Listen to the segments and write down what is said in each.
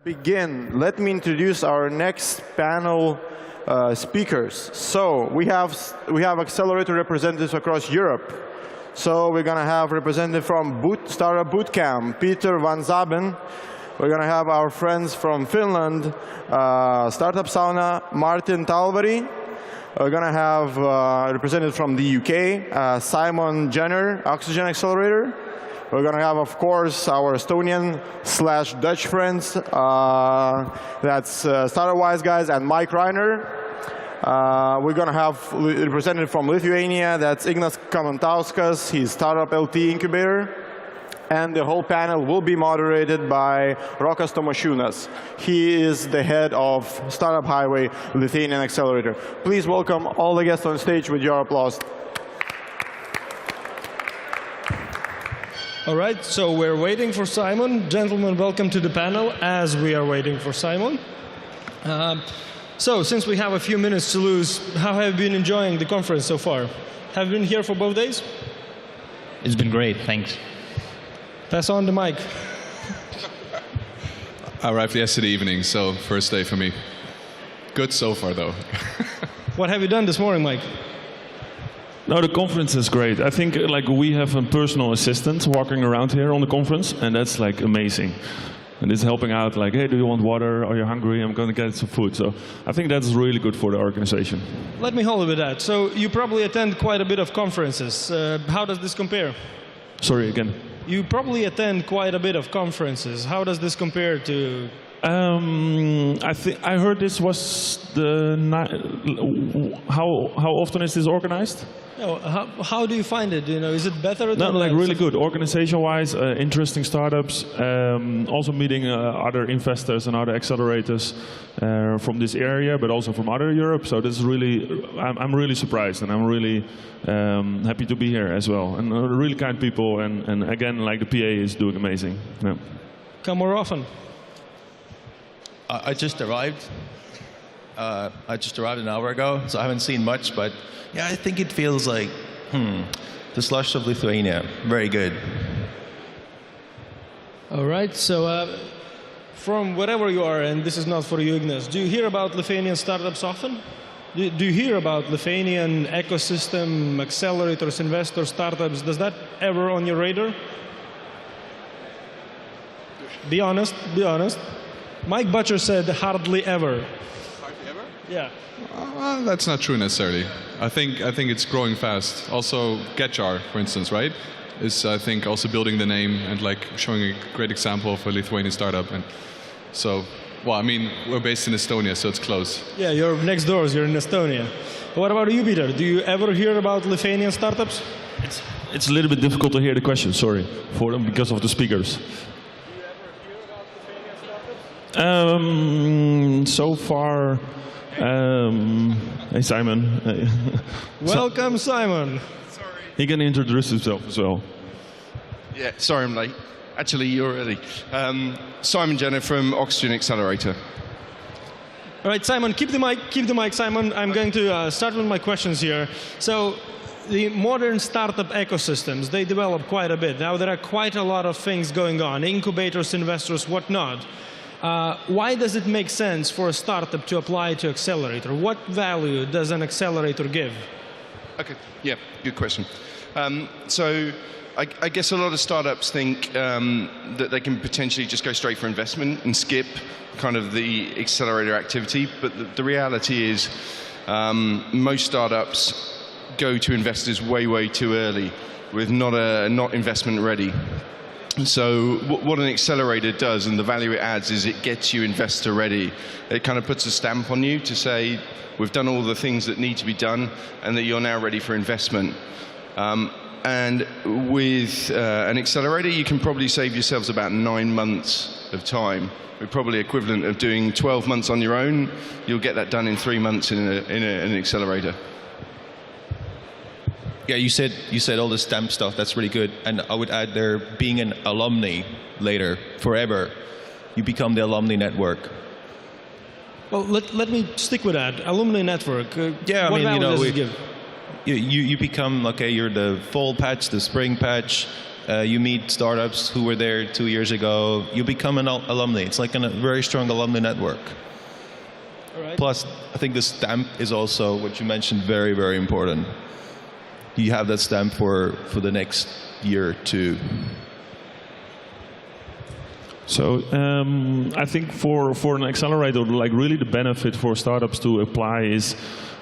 Begin. Let me introduce our next panel speakers. So we have Accelerator representatives across Europe. So we're going to have representative from Startupbootcamp, Peter Van Zaben. We're going to have our friends from Finland, Startup Sauna, Martin Talvari. We're going to have representative from the UK, Simon Jenner, Oxygen Accelerator. We're going to have, of course, our Estonian/Dutch friends. That's StartupWise guys and Mike Reiner. We're going to have representative from Lithuania. That's Ignas Kamantauskas. He's StartupLT incubator. And the whole panel will be moderated by Rokas Tomašiūnas. He is the head of Startup Highway Lithuanian Accelerator. Please welcome all the guests on stage with your applause. All right, so we're waiting for Simon. Gentlemen, welcome to the panel as we are waiting for Simon. So since we have a few minutes to lose, how have you been enjoying the conference so far? Have you been here for both days? It's been great, thanks. Pass on the mic. I arrived yesterday evening, so first day for me. Good so far, though. What have you done this morning, Mike? No, the conference is great. I think we have a personal assistant walking around here on the conference, and that's amazing. And it's helping out, hey, do you want water? Are you hungry? I'm going to get some food. So I think that's really good for the organization. Let me hold you with that. So you probably attend quite a bit of conferences. How does this compare? Sorry, again. You probably attend quite a bit of conferences. How does this compare to? I heard this was how often is this organized? No, how do you find it? Is it better? No, really good. Organization-wise, interesting startups. Also meeting other investors and other accelerators from this area, but also from other Europe. So this is really, I'm really surprised, and I'm really happy to be here as well. And really kind people, and again, the PA is doing amazing. Yeah. Come more often. I just arrived. I just arrived an hour ago, so I haven't seen much, but yeah, I think it feels like, the slush of Lithuania. Very good. All right, so from wherever you are, and this is not for you, Ignas, do you hear about Lithuanian startups often? Do you hear about Lithuanian ecosystem, accelerators, investors, startups? Does that ever on your radar? Be honest, be honest. Mike Butcher said hardly ever. Hardly ever? Yeah. That's not true necessarily. I think it's growing fast. Also, Getjar, for instance, right, is I think also building the name and showing a great example of a Lithuanian startup. And so, well, I mean, we're based in Estonia, so it's close. Yeah, you're next doors. You're in Estonia. What about you, Peter? Do you ever hear about Lithuanian startups? It's a little bit difficult to hear the question. Sorry, because of the speakers. So far, hey Simon. Welcome, Simon. Sorry. He can introduce himself as well. Yeah, sorry I'm late. Actually, you're early. Simon Jenner from Oxygen Accelerator. All right, Simon, keep the mic, Simon. I'm going to start with my questions here. So, the modern startup ecosystems, they develop quite a bit. Now, there are quite a lot of things going on, incubators, investors, whatnot. Why does it make sense for a startup to apply to Accelerator? What value does an accelerator give? Okay, yeah, good question. So I guess a lot of startups think that they can potentially just go straight for investment and skip kind of the accelerator activity. But the reality is most startups go to investors way, way too early with not investment ready. So what an accelerator does and the value it adds is it gets you investor ready. It kind of puts a stamp on you to say we've done all the things that need to be done and that you're now ready for investment. And with an accelerator, you can probably save yourselves about 9 months of time. We're probably equivalent of doing 12 months on your own. You'll get that done in 3 months in an accelerator. Yeah, you said all the stamp stuff. That's really good. And I would add there being an alumni later, forever. You become the alumni network. Well, let me stick with that. Alumni network. Yeah, what value does it give? You become, okay, you're the fall patch, the spring patch, You meet startups who were there 2 years ago. You become an alumni. It's like a very strong alumni network. All right. Plus, I think the stamp is also, what you mentioned, very, very important. You have that stamp for the next year or two. So I think for an accelerator, like really the benefit for startups to apply is,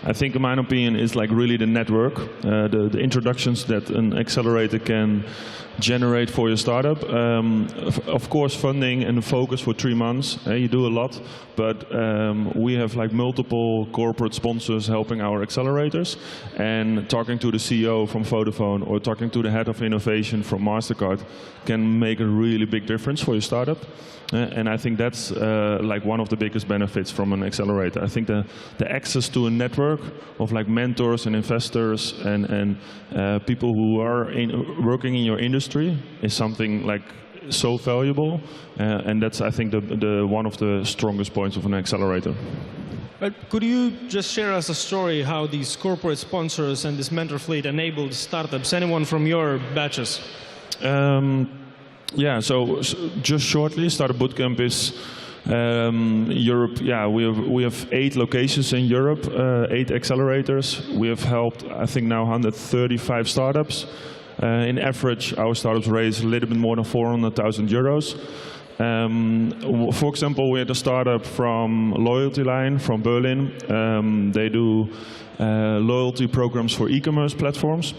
I think in my opinion, is like really the network, the introductions that an accelerator can generate for your startup. Of course, funding and the focus for 3 months, you do a lot, but we have like multiple corporate sponsors helping our accelerators, and talking to the CEO from Vodafone or talking to the head of innovation from MasterCard can make a really big difference for your startup. And I think that's like one of the biggest benefits from an accelerator. I think the access to a network of like mentors and investors and people who are working in your industry is something like so valuable, and that's, I think, the one of the strongest points of an accelerator. But could you just share us a story how these corporate sponsors and this mentor fleet enabled startups? Anyone from your batches? Yeah, so just shortly, StartupBootcamp is Europe. Yeah, we have 8 locations in Europe, 8 accelerators. We have helped, I think, now 135 startups. In average, our startups raise a little bit more than 400,000 euros. For example, we had a startup from Loyalty Line from Berlin. They do loyalty programs for e-commerce platforms.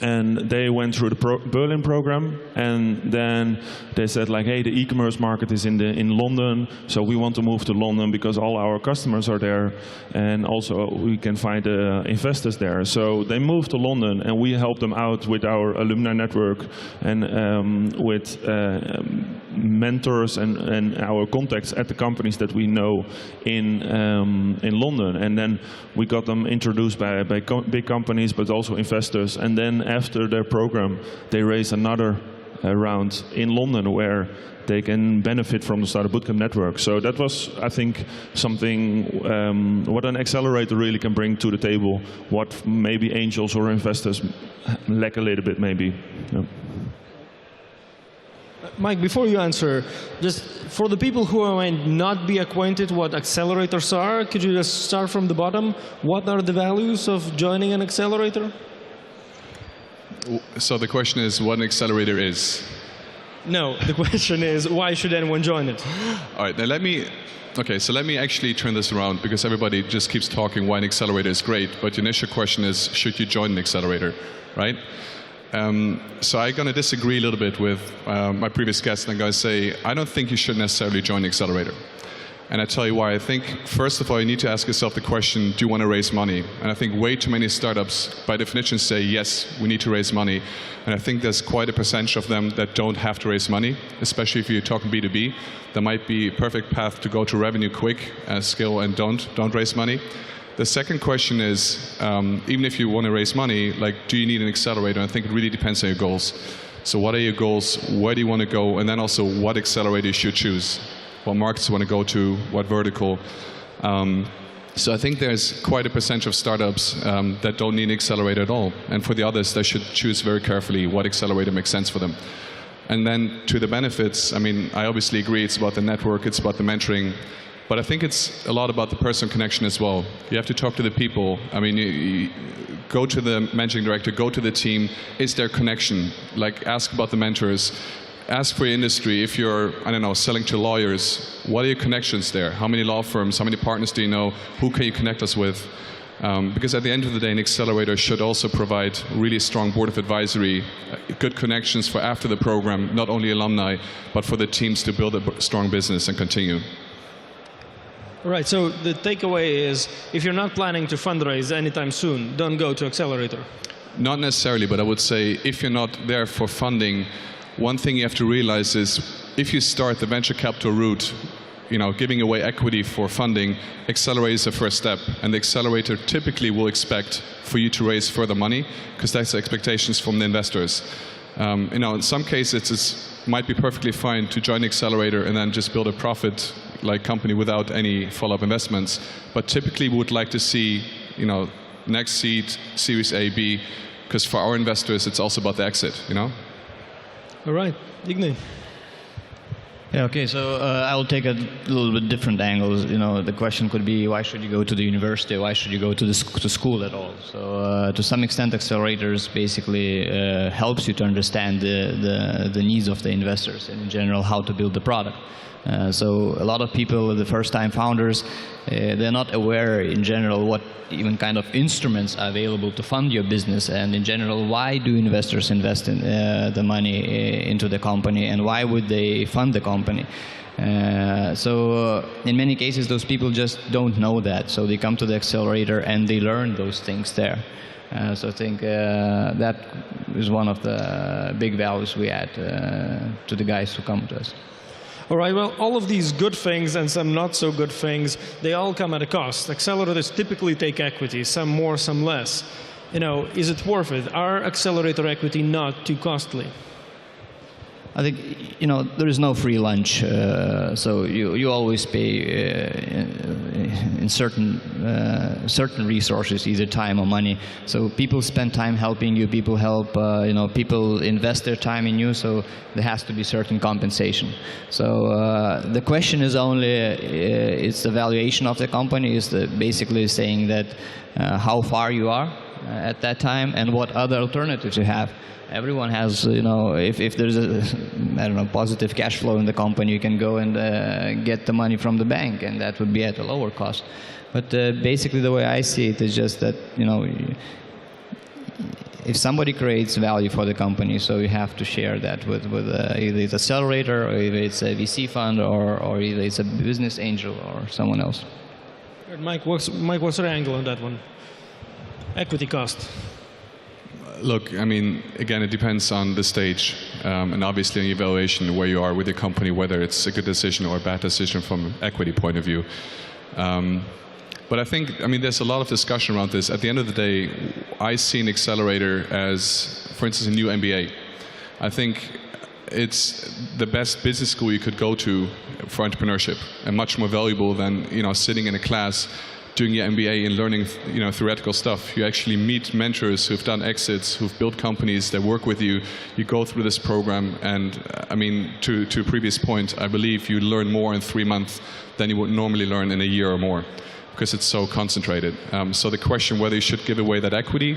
And they went through the Berlin program, and then they said like, hey, the e-commerce market is in London, so we want to move to London because all our customers are there, and also we can find investors there. So they moved to London, and we helped them out with our alumni network and with mentors and our contacts at the companies that we know in London. And then we got them introduced by big companies, but also investors. And then after their program, they raise another round in London where they can benefit from the StartupBootcamp network. So that was, I think, something what an accelerator really can bring to the table, what maybe angels or investors lack a little bit maybe. Yeah. Mike, before you answer, just for the people who might not be acquainted what accelerators are, could you just start from the bottom? What are the values of joining an accelerator? So the question is what an accelerator is. No, the question is why should anyone join it? All right, now let me actually turn this around, because everybody just keeps talking why an accelerator is great, but the initial question is, should you join an accelerator, right? So I'm going to disagree a little bit with my previous guest, and I'm going to say, I don't think you should necessarily join an accelerator. And I tell you why. I think, first of all, you need to ask yourself the question, do you want to raise money? And I think way too many startups, by definition, say, yes, we need to raise money. And I think there's quite a percentage of them that don't have to raise money, especially if you're talking B2B. There might be a perfect path to go to revenue quick, scale, and don't raise money. The second question is, even if you want to raise money, like, do you need an accelerator? I think it really depends on your goals. So what are your goals? Where do you want to go? And then also, what accelerator you should choose? What markets you want to go to? What vertical? So I think there's quite a percentage of startups that don't need an accelerator at all. And for the others, they should choose very carefully what accelerator makes sense for them. And then to the benefits, I mean, I obviously agree it's about the network, it's about the mentoring. But I think it's a lot about the personal connection as well. You have to talk to the people. I mean, you go to the managing director, go to the team. Is there connection? Like, ask about the mentors. Ask for your industry. If you're, I don't know, selling to lawyers, what are your connections there? How many law firms, how many partners do you know? Who can you connect us with? Because at the end of the day, an accelerator should also provide really strong board of advisory, good connections for after the program, not only alumni, but for the teams to build a strong business and continue. Right, so the takeaway is, if you're not planning to fundraise anytime soon, don't go to Accelerator. Not necessarily, but I would say if you're not there for funding, one thing you have to realize is if you start the venture capital route, you know, giving away equity for funding, Accelerator is the first step. And the accelerator typically will expect for you to raise further money, because that's the expectations from the investors. You know, in some cases, it might be perfectly fine to join the accelerator and then just build a profit-like company without any follow-up investments. But typically, we would like to see, you know, next seed, Series A, B, because for our investors, it's also about the exit, you know? All right, Igni. Yeah, okay, so I will take a little bit different angles. You know, the question could be, why should you go to the university? Why should you go to to school at all? So to some extent, Accelerators basically helps you to understand the needs of the investors and in general how to build the product. So a lot of people, the first-time founders, they're not aware in general what even kind of instruments are available to fund your business, and in general, why do investors invest in the money into the company, and why would they fund the company? So in many cases, those people just don't know that, so they come to the accelerator and they learn those things there. So I think that is one of the big values we add to the guys who come to us. All right, well, all of these good things and some not so good things, they all come at a cost. Accelerators typically take equity, some more, some less. You know, is it worth it? Are accelerator equity not too costly? I think, you know, there is no free lunch, so you always pay in certain resources, either time or money. So people spend time helping you, people help, you know, people invest their time in you, so there has to be certain compensation. So the question is only, it's the valuation of the company, is basically saying that how far you are at that time and what other alternatives you have. Everyone has, you know, if there's a, I don't know, positive cash flow in the company, you can go and get the money from the bank, and that would be at a lower cost. But basically the way I see it is just that, you know, if somebody creates value for the company, so you have to share that with either it's Accelerator, or either it's a VC fund, or either it's a business angel or someone else. Good. Mike, what's your angle on that one? Equity cost. Look, I mean, again, it depends on the stage, and obviously on the evaluation where you are with the company, whether it's a good decision or a bad decision from an equity point of view. But I think, I mean, there's a lot of discussion around this. At the end of the day, I see an accelerator as, for instance, a new MBA. I think it's the best business school you could go to for entrepreneurship, and much more valuable than, you know, sitting in a class doing your MBA and learning, you know, theoretical stuff. You actually meet mentors who've done exits, who've built companies that work with you. You go through this program, and I mean, to a previous point, I believe you learn more in 3 months than you would normally learn in a year or more, because it's so concentrated. So the question whether you should give away that equity,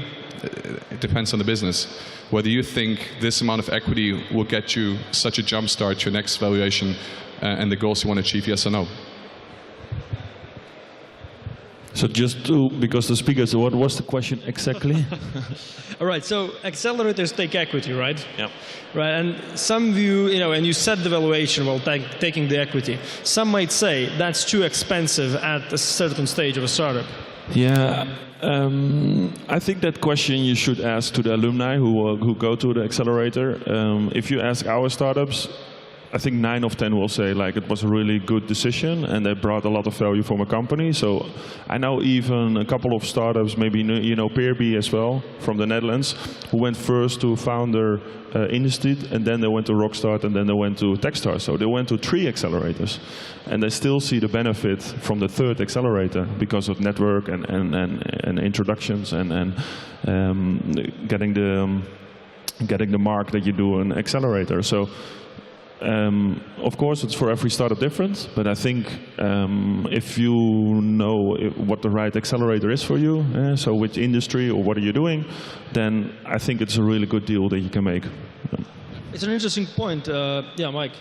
it depends on the business. Whether you think this amount of equity will get you such a jump start to your next valuation and the goals you want to achieve, yes or no. So just to, because the speaker, so what was the question exactly? All right, so accelerators take equity, right? Yeah. Right, and some view, you know, and you set the valuation while taking the equity. Some might say that's too expensive at a certain stage of a startup. Yeah, I think that question you should ask to the alumni who go to the accelerator. If you ask our startups, I think 9 of 10 will say like it was a really good decision and they brought a lot of value from a company. So I know even a couple of startups, maybe you know Peerby as well from the Netherlands, who went first to Founder Institute, and then they went to Rockstart, and then they went to Techstars. So they went to 3 accelerators, and they still see the benefit from the 3rd accelerator because of network and introductions and getting the mark that you do an accelerator. So. Of course, it's for every startup different, but I think if you know what the right accelerator is for you, so which industry or what are you doing, then I think it's a really good deal that you can make. It's an interesting point. Yeah, Mike.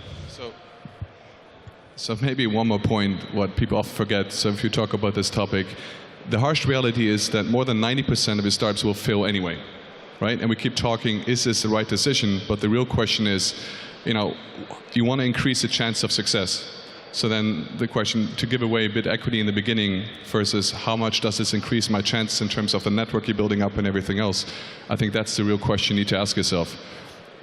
So maybe one more point, what people often forget. So if you talk about this topic, the harsh reality is that more than 90% of your startups will fail anyway, right? And we keep talking, is this the right decision? But the real question is, you know, you want to increase the chance of success. So then the question, to give away a bit equity in the beginning versus how much does this increase my chances in terms of the network you're building up and everything else, I think that's the real question you need to ask yourself.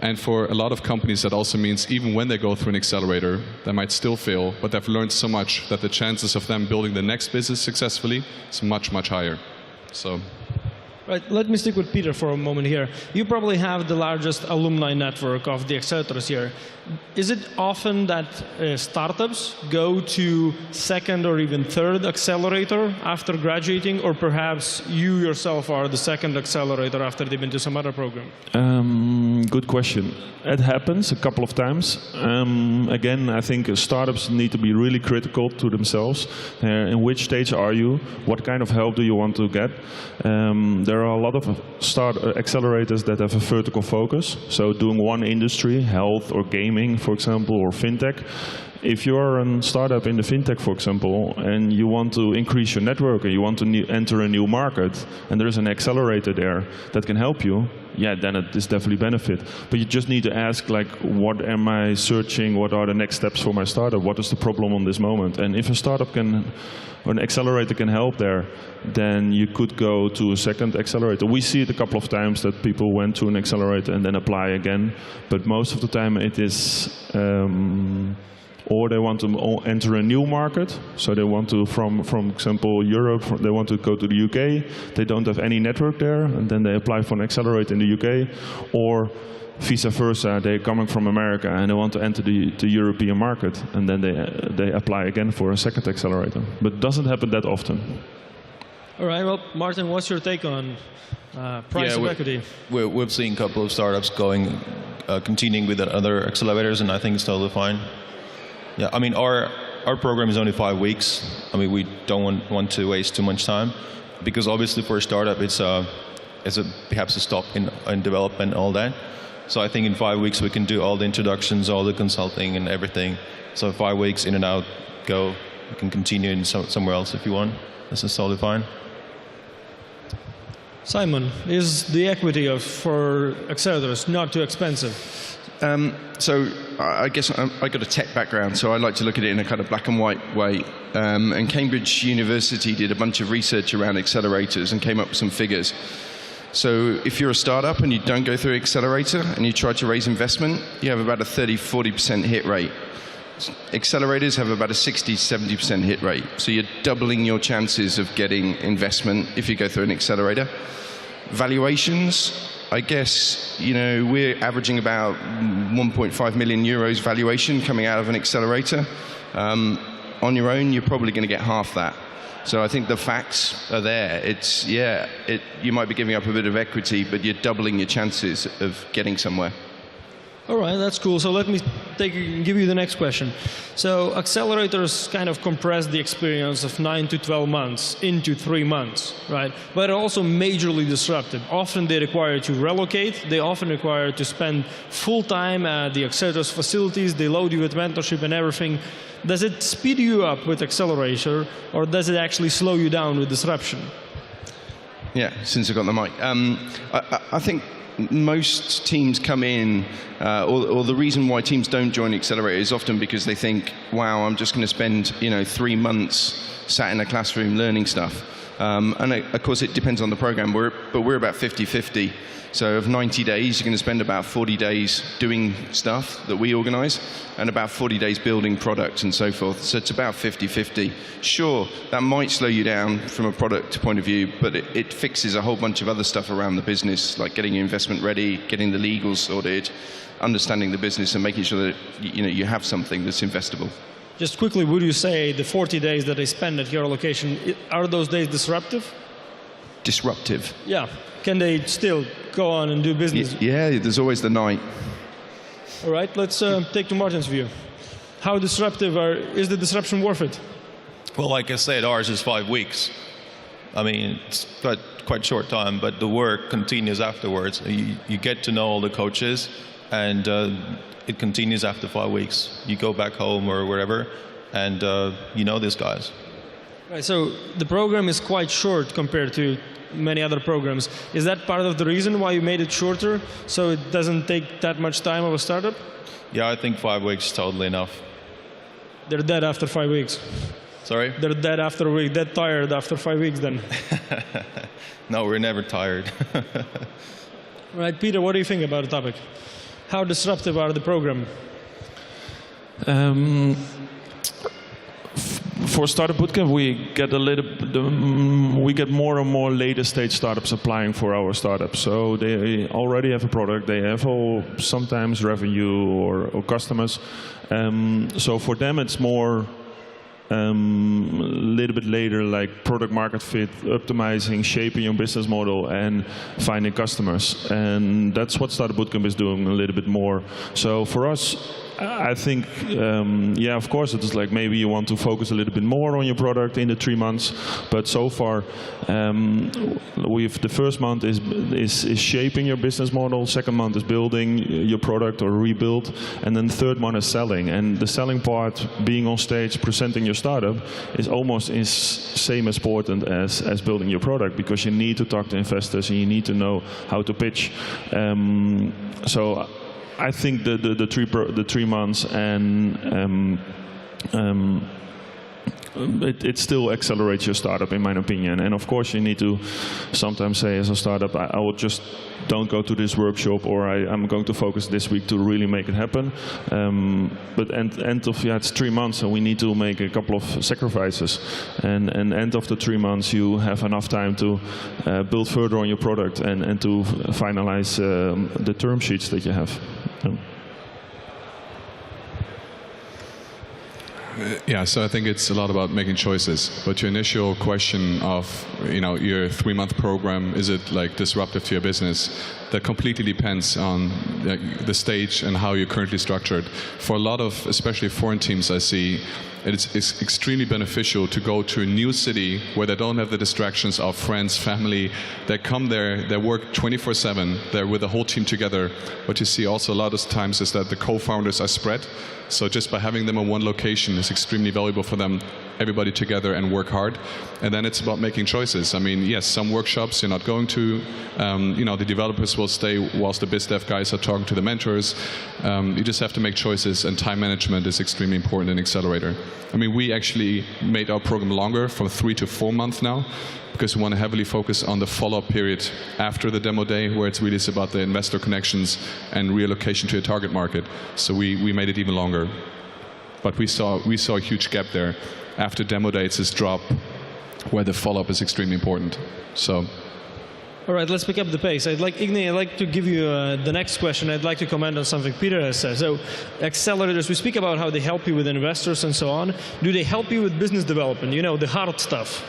And for a lot of companies, that also means even when they go through an accelerator, they might still fail, but they've learned so much that the chances of them building the next business successfully is much, much higher. So. Right, let me stick with Peter for a moment here. You probably have the largest alumni network of the accelerators here. Is it often that startups go to 2nd or even 3rd accelerator after graduating, or perhaps you yourself are the 2nd accelerator after they've been to some other program? Good question. It happens a couple of times. Again, I think startups need to be really critical to themselves. In which stage are you? What kind of help do you want to get? There are a lot of accelerators that have a vertical focus. So doing one industry, health or gaming, for example, or fintech. If you're a startup in the fintech, for example, and you want to increase your network and you want to enter a new market, and there is an accelerator there that can help you, yeah, then it is definitely benefit. But you just need to ask, like, what am I searching? What are the next steps for my startup? What is the problem on this moment? And if a startup can, or an accelerator can help there, then you could go to a second accelerator. We see it a couple of times that people went to an accelerator and then apply again. But most of the time it is or they want to enter a new market, so they want to, from example, Europe, they want to go to the UK, they don't have any network there, and then they apply for an accelerator in the UK, or vice versa, they're coming from America and they want to enter the European market, and then they apply again for a second accelerator. But it doesn't happen that often. All right, well, Martin, what's your take on price of equity? We've seen a couple of startups continuing with other accelerators, and I think it's totally fine. Yeah, I mean, our program is only 5 weeks. I mean, we don't want to waste too much time, because obviously for a startup, it's perhaps a stop in development and all that. So I think in 5 weeks we can do all the introductions, all the consulting and everything. So 5 weeks in and out, go. You can continue in somewhere else if you want. This is totally fine. Simon, is the equity for accelerators not too expensive? So I guess I got a tech background, so I like to look at it in a kind of black and white way. And Cambridge University did a bunch of research around accelerators and came up with some figures. So if you're a startup and you don't go through Accelerator and you try to raise investment, you have about a 30–40% hit rate. Accelerators have about a 60–70% hit rate. So you're doubling your chances of getting investment if you go through an accelerator. Valuations, I guess, you know, we're averaging about 1.5 million euros valuation coming out of an accelerator. On your own, you're probably going to get half that. So I think the facts are there. It's, yeah, you might be giving up a bit of equity, but you're doubling your chances of getting somewhere. All right, that's cool. So let me give you the next question. So accelerators kind of compress the experience of 9 to 12 months into 3 months, right? But they're also majorly disruptive. Often they require you to relocate. They often require you to spend full time at the accelerators facilities. They load you with mentorship and everything. Does it speed you up with Accelerator, or does it actually slow you down with disruption? Yeah, since I got the mic. I think most teams come in, or the reason why teams don't join Accelerator is often because they think, wow, I'm just going to spend 3 months sat in a classroom learning stuff. And of course it depends on the program, but we're about 50-50. So of 90 days, you're going to spend about 40 days doing stuff that we organize, and about 40 days building products and so forth. So it's about 50-50. Sure, that might slow you down from a product point of view, but it fixes a whole bunch of other stuff around the business, like getting your investment ready, getting the legals sorted, understanding the business, and making sure that you have something that's investable. Just quickly, would you say the 40 days that they spend at your location, are those days disruptive? Disruptive? Yeah. Can they still go on and do business? Yeah, there's always the night. All right, let's take to Martin's view. How disruptive is the disruption worth it? Well, like I said, ours is 5 weeks. I mean, it's quite short time, but the work continues afterwards. You get to know all the coaches, and it continues after 5 weeks. You go back home or wherever, and you know these guys. Right, so the program is quite short compared to many other programs. Is that part of the reason why you made it shorter, so it doesn't take that much time of a startup? Yeah, I think 5 weeks is totally enough. They're dead after 5 weeks. Sorry? They're dead after a week, dead tired after 5 weeks then. No, we're never tired. Right, Peter, what do you think about the topic? How disruptive are the program? For Startup Bootcamp, we get more and more later stage startups applying for our startup. So they already have a product, they have sometimes revenue or customers. So for them, it's more little bit later, like product market fit, optimizing, shaping your business model, and finding customers. And that's what Startup Bootcamp is doing a little bit more. So for us, I think, yeah, of course, it's like maybe you want to focus a little bit more on your product in the 3 months. But so far, the first month is shaping your business model. Second month is building your product or rebuild, and then the third month is selling. And the selling part, being on stage, presenting your startup, is almost same as important as building your product, because you need to talk to investors and you need to know how to pitch. So I think the 3 months and it still accelerates your startup, in my opinion. And of course, you need to sometimes say, as a startup, I will just don't go to this workshop, or I'm going to focus this week to really make it happen. But end of, yeah, it's 3 months, and we need to make a couple of sacrifices. And end of the 3 months, you have enough time to build further on your product and to finalize the term sheets that you have. Yeah, so I think it's a lot about making choices. But your initial question of, your 3-month program, is it like disruptive to your business? That completely depends on the stage and how you're currently structured. For a lot of, especially foreign teams, I see it's extremely beneficial to go to a new city where they don't have the distractions of friends, family. They come there, they work 24/7, they're with the whole team together. What you see also a lot of times is that the co-founders are spread. So just by having them in one location is extremely valuable for them, everybody together, and work hard. And then it's about making choices. I mean, yes, some workshops you're not going to. The developers will stay whilst the biz dev guys are talking to the mentors. You just have to make choices, and time management is extremely important in Accelerator. I mean, we actually made our program longer, from 3 to 4 months now, because we want to heavily focus on the follow-up period after the demo day, where it's really about the investor connections and reallocation to a target market. So we made it even longer. But we saw a huge gap there. After demo day, it's this drop where the follow-up is extremely important. So. All right, let's pick up the pace. I'd like to give you the next question. I'd like to comment on something Peter has said. So, accelerators, we speak about how they help you with investors and so on. Do they help you with business development? The hard stuff.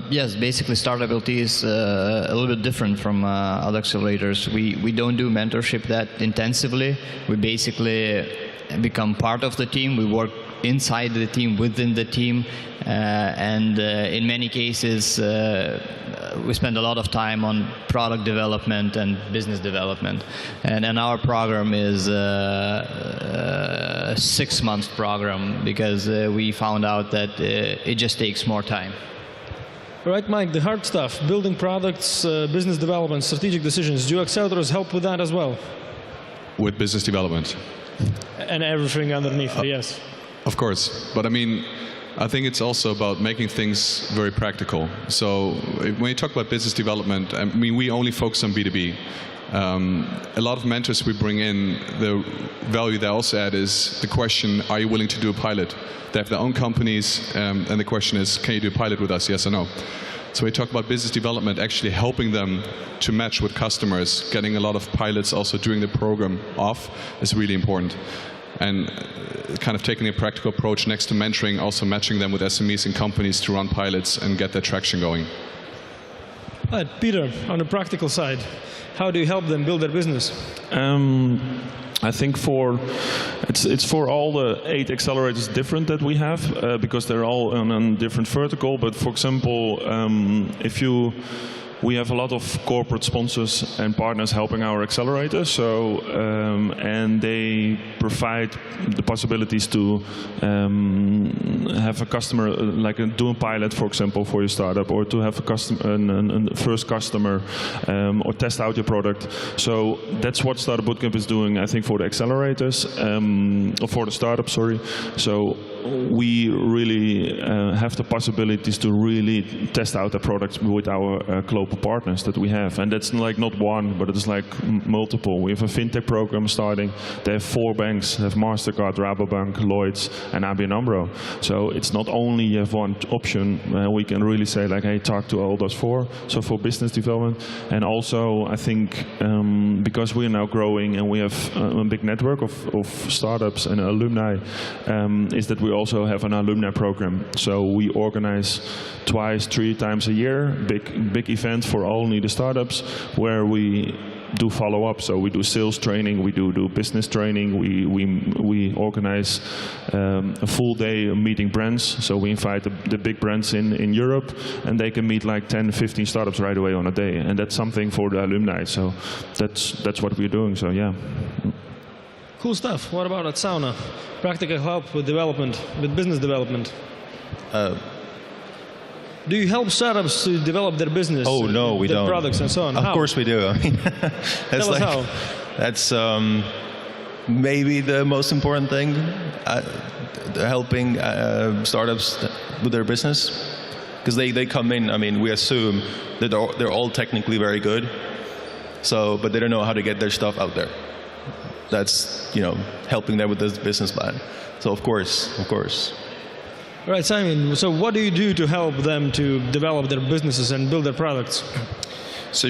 Yes, basically StartupLT is a little bit different from other accelerators. We don't do mentorship that intensively. We basically become part of the team. We work inside the team, within the team, and in many cases we spend a lot of time on product development and business development. And our program is a 6-month program, because we found out that it just takes more time. All right, Mike, the hard stuff, building products, business development, strategic decisions. Do accelerators help with that as well? With business development. And everything underneath, yes. Of course, but I mean, I think it's also about making things very practical. So when you talk about business development, I mean, we only focus on B2B. A lot of mentors we bring in, the value they also add is the question, are you willing to do a pilot? They have their own companies, and the question is, can you do a pilot with us, yes or no? So we talk about business development, actually helping them to match with customers. Getting a lot of pilots also during the program off is really important. And kind of taking a practical approach next to mentoring, also matching them with SMEs and companies to run pilots and get their traction going. All right, Peter, on the practical side, how do you help them build their business? I think it's for all the 8 accelerators different that we have, because they're all on a different vertical. But for example, we have a lot of corporate sponsors and partners helping our accelerators, and they provide the possibilities to have a customer, like do a pilot, for example, for your startup, or to have a first customer, or test out your product. So that's what Startup Bootcamp is doing, I think, for the accelerators, or for the startups, sorry. So we really have the possibilities to really test out the products with our global partners that we have. And that's like not one, but it's like multiple. We have a fintech program starting. They have 4 banks. They have MasterCard, Rabobank, Lloyds, and ABN AMRO. So it's not only you have one option. We can really say, like, hey, talk to all those 4. So for business development. And also, I think, because we are now growing and we have a big network of startups and alumni, is that we we also have an alumni program. So we organize twice, 3 times a year, big event for only the startups, where we do follow-up. So we do sales training, we do business training, we organize a full day meeting brands. So we invite the big brands in Europe, and they can meet like 10, 15 startups right away on a day. And that's something for the alumni. So that's what we're doing. So yeah. Cool stuff. What about at Sauna? Practical help with development, with business development. Do you help startups to develop their business? Oh no, we their don't. Products and so on. Of course we do. I mean, that's Tell us how. That's maybe the most important thing. Helping startups with their business, because they come in. I mean, we assume that they're all technically very good, but they don't know how to get their stuff out there. That's helping them with this business plan. So of course. All right, Simon, so what do you do to help them to develop their businesses and build their products? So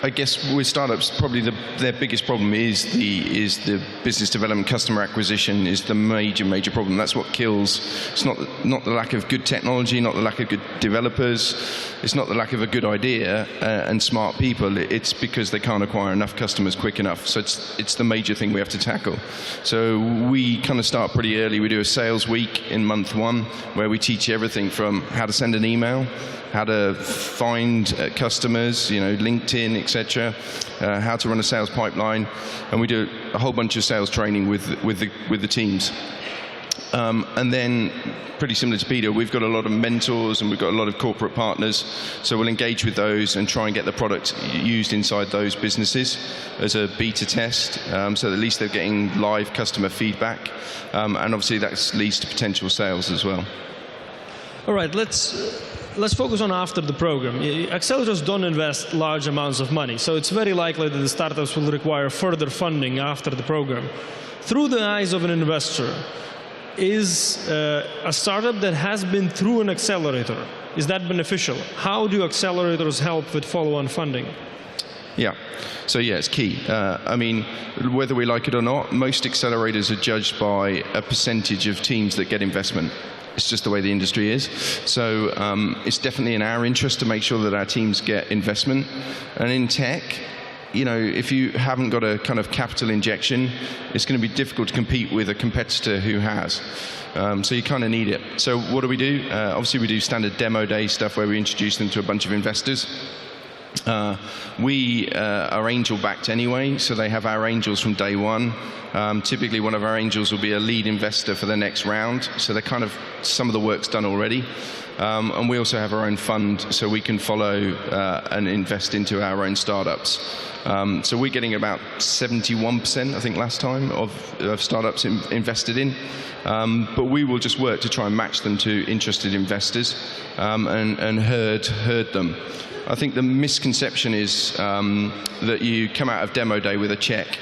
I guess with startups, probably their biggest problem is the business development, customer acquisition is the major problem. That's what kills. It's not the lack of good technology, not the lack of good developers. It's not the lack of a good idea and smart people. It's because they can't acquire enough customers quick enough. So it's the major thing we have to tackle. So we kind of start pretty early. We do a sales week in month 1 where we teach you everything from how to send an email, how to find customers, LinkedIn, etc., how to run a sales pipeline, and we do a whole bunch of sales training with the teams. And then, pretty similar to Peter, we've got a lot of mentors and we've got a lot of corporate partners, so we'll engage with those and try and get the product used inside those businesses as a beta test, so that at least they're getting live customer feedback, and obviously that leads to potential sales as well. All right, let's focus on after the program. Accelerators don't invest large amounts of money, so it's very likely that the startups will require further funding after the program. Through the eyes of an investor, is a startup that has been through an accelerator, is that beneficial? How do accelerators help with follow-on funding? Yeah, so yeah, it's key. I mean, whether we like it or not, most accelerators are judged by a percentage of teams that get investment. It's just the way the industry is. So it's definitely in our interest to make sure that our teams get investment. And in tech, if you haven't got a kind of capital injection, it's going to be difficult to compete with a competitor who has. So you kind of need it. So what do? Obviously we do standard demo day stuff where we introduce them to a bunch of investors. We are angel backed anyway, so they have our angels from day 1. Typically one of our angels will be a lead investor for the next round, so they're some of the work's done already. And we also have our own fund, so we can follow and invest into our own startups. So we're getting about 71%, I think, last time of startups invested in. But we will just work to try and match them to interested investors and herd them. I think the misconception is that you come out of demo day with a check.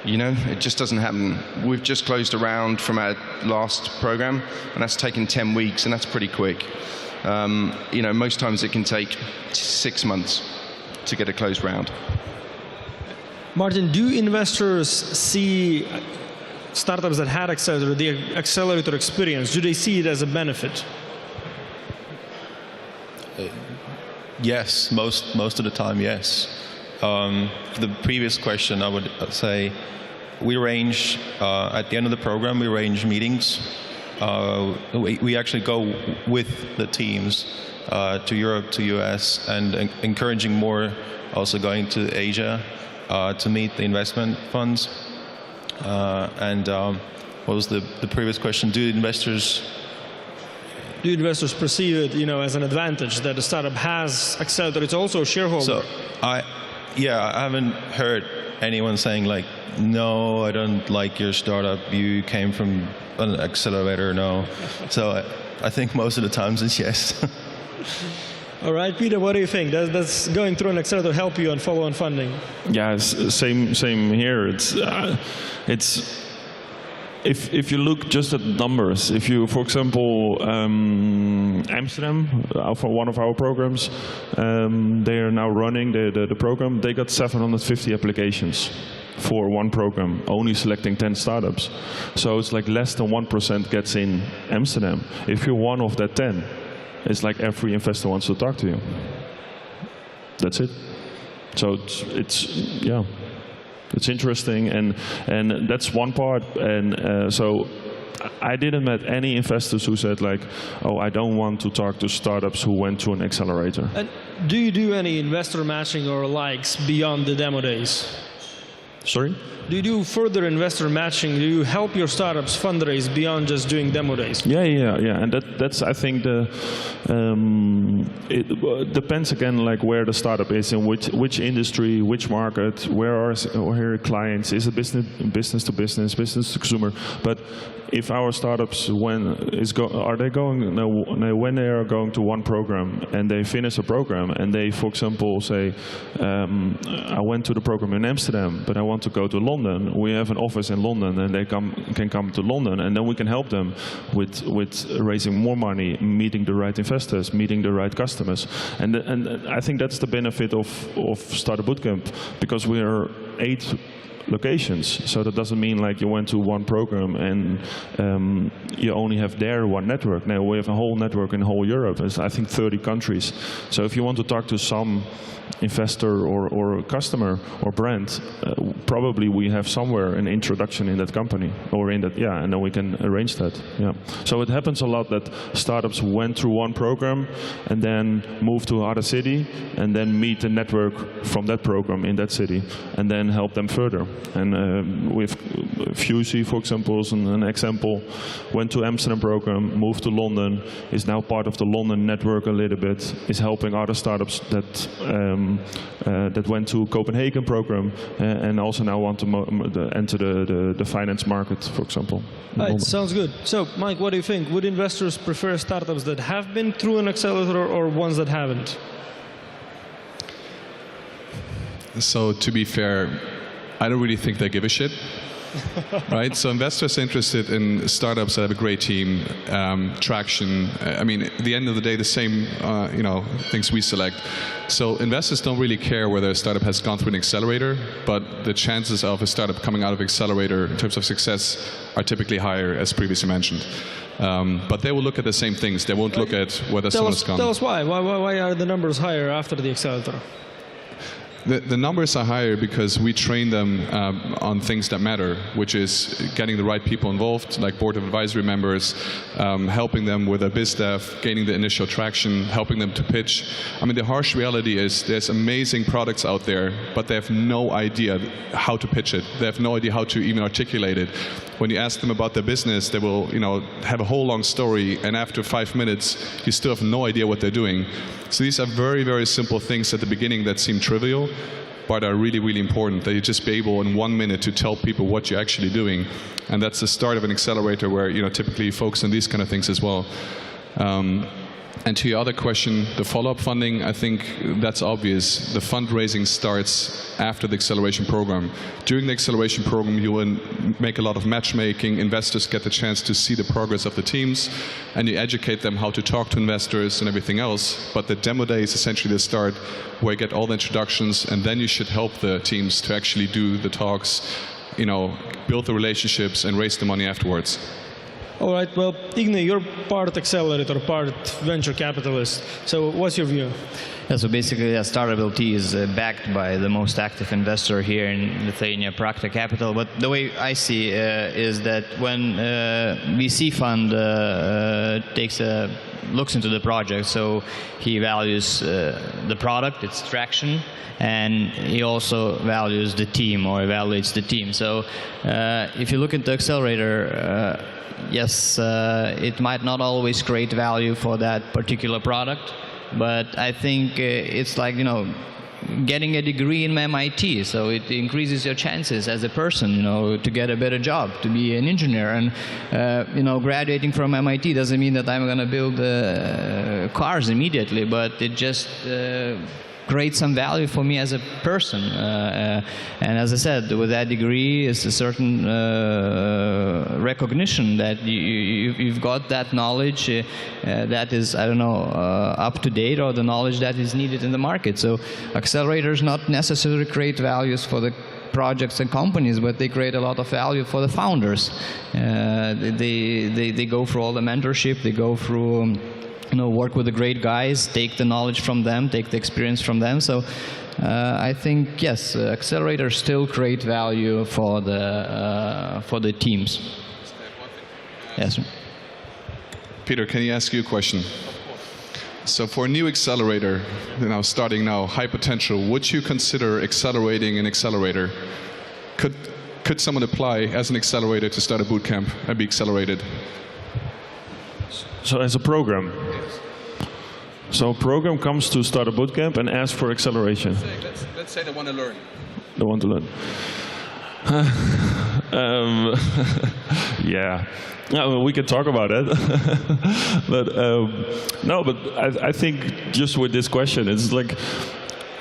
It just doesn't happen. We've just closed a round from our last program, and that's taken 10 weeks, and that's pretty quick. Most times it can take 6 months to get a closed round. Martin, do investors see startups that had the accelerator experience, do they see it as a benefit? Yes, most of the time, yes. For the previous question, I would say we arrange, at the end of the program, we arrange meetings. We actually go with the teams to Europe, to US, and encouraging more, also going to Asia to meet the investment funds. What was the previous question? Do investors perceive it, as an advantage that a startup has accelerator? It's also a shareholder. So I haven't heard anyone saying like, no, I don't like your startup. You came from an accelerator. No. So I think most of the times it's yes. All right, Peter, what do you think? Does going through an accelerator help you on follow-on funding? Yeah, same here. It's if you look just at numbers, if you, for example, Amsterdam, for one of our programs, they are now running the program. They got 750 applications. for one program, only selecting 10 startups. So it's like less than 1% gets in Amsterdam. If you're one of that 10, it's like every investor wants to talk to you. That's it. So it's interesting, and that's one part. And so I didn't met any investors who said like, oh, I don't want to talk to startups who went through an accelerator. And do you do any investor matching or likes beyond the demo days? Sorry? Do you do further investor matching? Do you help your startups fundraise beyond just doing demo days? Yeah, and that's I think it depends again like where the startup is, in which industry, which market, where are clients, is it business to business, business to consumer. But if our startups when they are going to one program and they finish a program and they, for example, say, I went to the program in Amsterdam, but I want to go to London. We have an office in London, and they can come to London, and then we can help them with raising more money, meeting the right investors, meeting the right customers, and I think that's the benefit of Startup Bootcamp, because we are 8 locations. So that doesn't mean like you went to one program and you only have there one network. Now we have a whole network in whole Europe. It's, I think, 30 countries. So if you want to talk to some investor or customer or brand, probably we have somewhere an introduction in that company or in that, and then we can arrange that. So it happens a lot that startups went through one program and then move to another city and then meet a network from that program in that city and then help them further. And with Fusey, for example, is an example, went to Amsterdam program, moved to London, is now part of the London network a little bit, is helping other startups that that went to Copenhagen program and also now want to enter the finance market, for example. Right, sounds good. So, Mike, what do you think? Would investors prefer startups that have been through an accelerator or ones that haven't? So, to be fair, I don't really think they give a shit. Right? So investors are interested in startups that have a great team, traction. I mean, at the end of the day, the same things we select. So investors don't really care whether a startup has gone through an accelerator, but the chances of a startup coming out of accelerator in terms of success are typically higher, as previously mentioned. But they will look at the same things. They won't look at whether someone has gone. Tell us why. Why are the numbers higher after the accelerator? The numbers are higher because we train them on things that matter, which is getting the right people involved, like board of advisory members, helping them with their biz dev, gaining the initial traction, helping them to pitch. I mean, the harsh reality is there's amazing products out there, but they have no idea how to pitch it. They have no idea how to even articulate it. When you ask them about their business, they will, have a whole long story, and after 5 minutes, you still have no idea what they're doing. So these are very, very simple things at the beginning that seem trivial, but are really, really important, that you just be able in 1 minute to tell people what you're actually doing. And that's the start of an accelerator where, typically you focus on these kind of things as well. And to your other question, the follow-up funding, I think that's obvious. The fundraising starts after the acceleration program. During the acceleration program, you will make a lot of matchmaking. Investors get the chance to see the progress of the teams, and you educate them how to talk to investors and everything else. But the demo day is essentially the start where you get all the introductions, and then you should help the teams to actually do the talks, build the relationships and raise the money afterwards. All right, well, Igne, you're part accelerator, part venture capitalist. So what's your view? Yeah, so basically, StartupLT is backed by the most active investor here in Lithuania, Prakta Capital. But the way I see is that when VC fund looks into the project, so he values the product, its traction, and he also values the team or evaluates the team. So if you look into Accelerator, yes, it might not always create value for that particular product, but I think it's like, getting a degree in MIT, so it increases your chances as a person, to get a better job, to be an engineer. And, graduating from MIT doesn't mean that I'm going to build cars immediately, but it just create some value for me as a person. And as I said, with that degree is a certain recognition that you've got that knowledge that is, up to date, or the knowledge that is needed in the market. So accelerators not necessarily create values for the projects and companies, but they create a lot of value for the founders. They go through all the mentorship, they go through work with the great guys, take the knowledge from them, take the experience from them. So I think, yes, accelerators still create value for the teams. Yes. Peter, can I ask you a question? So for a new accelerator, starting now, high potential, would you consider accelerating an accelerator? Could someone apply as an accelerator to start a bootcamp and be accelerated? So as a program? Yes. So a program comes to start a bootcamp and asks for acceleration. Let's say they want to learn. They want to learn. Yeah. Well, we can talk about it. But no, but I think just with this question, it's like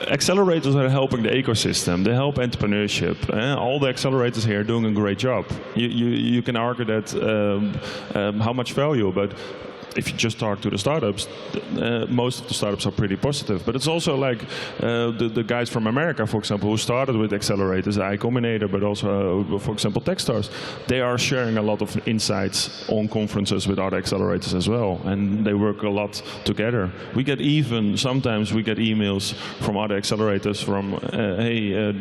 accelerators are helping the ecosystem. They help entrepreneurship. All the accelerators here are doing a great job. You can argue that how much value, but if you just talk to the startups, most of the startups are pretty positive. But it's also like the guys from America, for example, who started with accelerators, I Combinator, but also, for example, Techstars. They are sharing a lot of insights on conferences with other accelerators as well, and they work a lot together. Sometimes we get emails from other accelerators from, hey,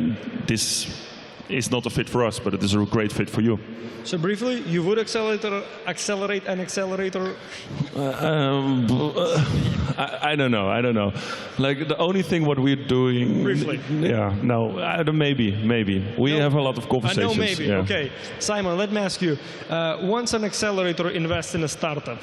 this is not a fit for us, but it is a great fit for you. So briefly, you would accelerate an accelerator? I don't know. Like the only thing what we're doing. Briefly. Yeah. No. Maybe. We have a lot of conversations. No, maybe. Yeah. Okay. Simon, let me ask you. Once an accelerator invests in a startup,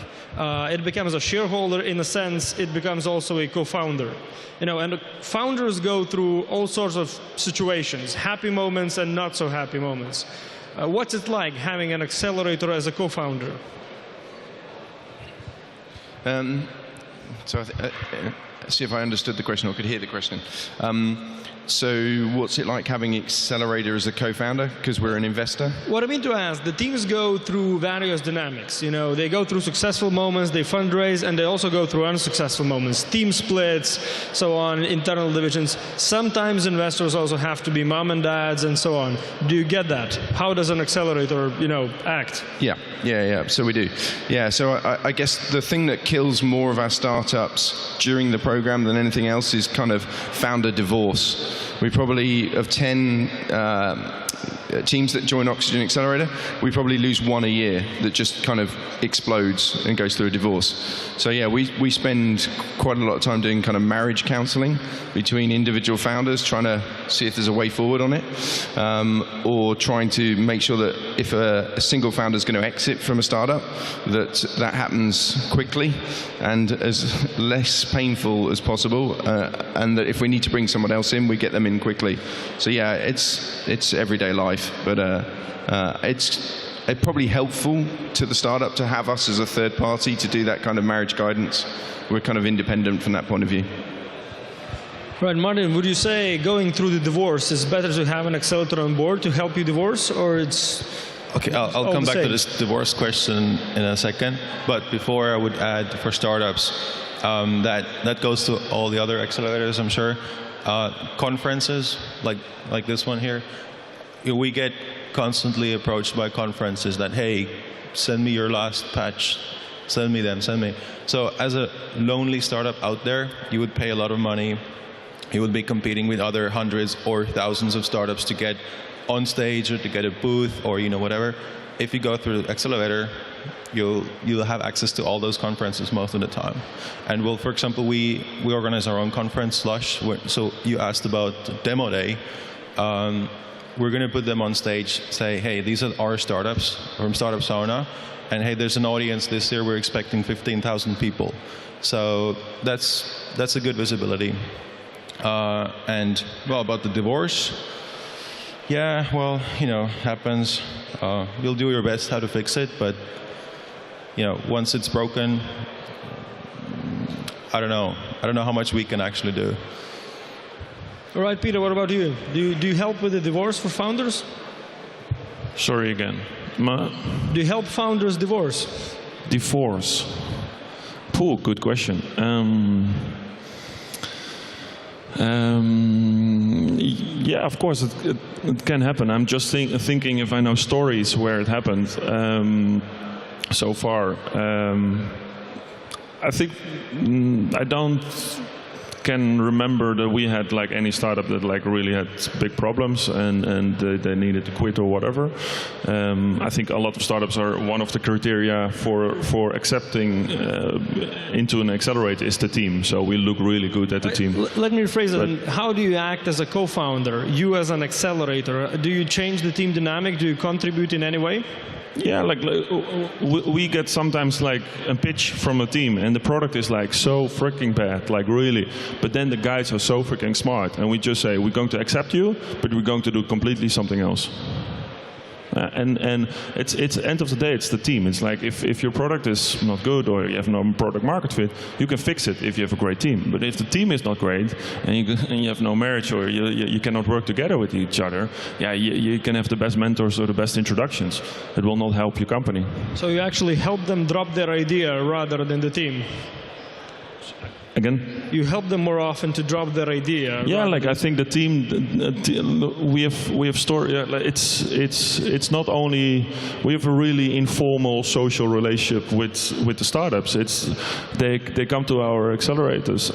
it becomes a shareholder. In a sense, it becomes also a co-founder. And the founders go through all sorts of situations, happy moments and not so happy moments. What's it like having an accelerator as a co-founder? So see if I understood the question or could hear the question. So what's it like having Accelerator as a co-founder? Because we're an investor? What I mean to ask, the teams go through various dynamics. They go through successful moments, they fundraise, and they also go through unsuccessful moments, team splits, so on, internal divisions. Sometimes investors also have to be mom and dads and so on. Do you get that? How does an accelerator, act? Yeah. So we do. Yeah, so I guess the thing that kills more of our startups during the program than anything else is kind of founder divorce. We probably, of 10 teams that join Oxygen Accelerator, we probably lose one a year that just kind of explodes and goes through a divorce. So yeah, we spend quite a lot of time doing kind of marriage counseling between individual founders, trying to see if there's a way forward on it, or trying to make sure that if a single founder is going to exit from a startup, that happens quickly and as less painful as possible, and that if we need to bring someone else in, we get them in quickly. So yeah, it's everyday life. But it's probably helpful to the startup to have us as a third party to do that kind of marriage guidance. We're kind of independent from that point of view. Right, Martin, would you say going through the divorce is better to have an accelerator on board to help you divorce, or it's... Okay, I'll come back to this divorce question in a second. But before, I would add for startups, that goes to all the other accelerators, I'm sure. Conferences, like this one here, we get constantly approached by conferences that, hey, send me your last patch, send me. So as a lonely startup out there, you would pay a lot of money. You would be competing with other hundreds or thousands of startups to get on stage or to get a booth or whatever. If you go through Accelerator, you'll have access to all those conferences most of the time. And for example, we organize our own conference, Slush. So you asked about Demo Day. We're going to put them on stage, say, hey, these are our startups from Startup Sauna, and hey, there's an audience this year. We're expecting 15,000 people. So that's a good visibility. And well, about the divorce, yeah, well, happens. You'll do your best how to fix it, but once it's broken, I don't know how much we can actually do. All right, Peter, what about you? Do you help with the divorce for founders? Sorry again. Do you help founders divorce? Divorce. Good question. Yeah, of course. it can happen. I'm just thinking if I know stories where it happened so far. I think I don't can remember that we had like any startup that like really had big problems and they needed to quit or whatever. I think a lot of startups are one of the criteria for accepting into an accelerator is the team. So we look really good at the team. Let me rephrase it. How do you act as a co-founder? You as an accelerator, do you change the team dynamic? Do you contribute in any way? Yeah, like we get sometimes like a pitch from a team and the product is like so freaking bad, like really. But then the guys are so freaking smart and we just say, we're going to accept you, but we're going to do completely something else. And it's end of the day, it's the team. It's like if your product is not good or you have no product market fit, you can fix it if you have a great team. But if the team is not great and you have no marriage or you cannot work together with each other, yeah, you can have the best mentors or the best introductions. It will not help your company. So you actually help them drop their idea rather than the team? Again? You help them more often to drop their idea. Yeah, like I think the team, we have story. It's not only we have a really informal social relationship with the startups. It's they come to our accelerators.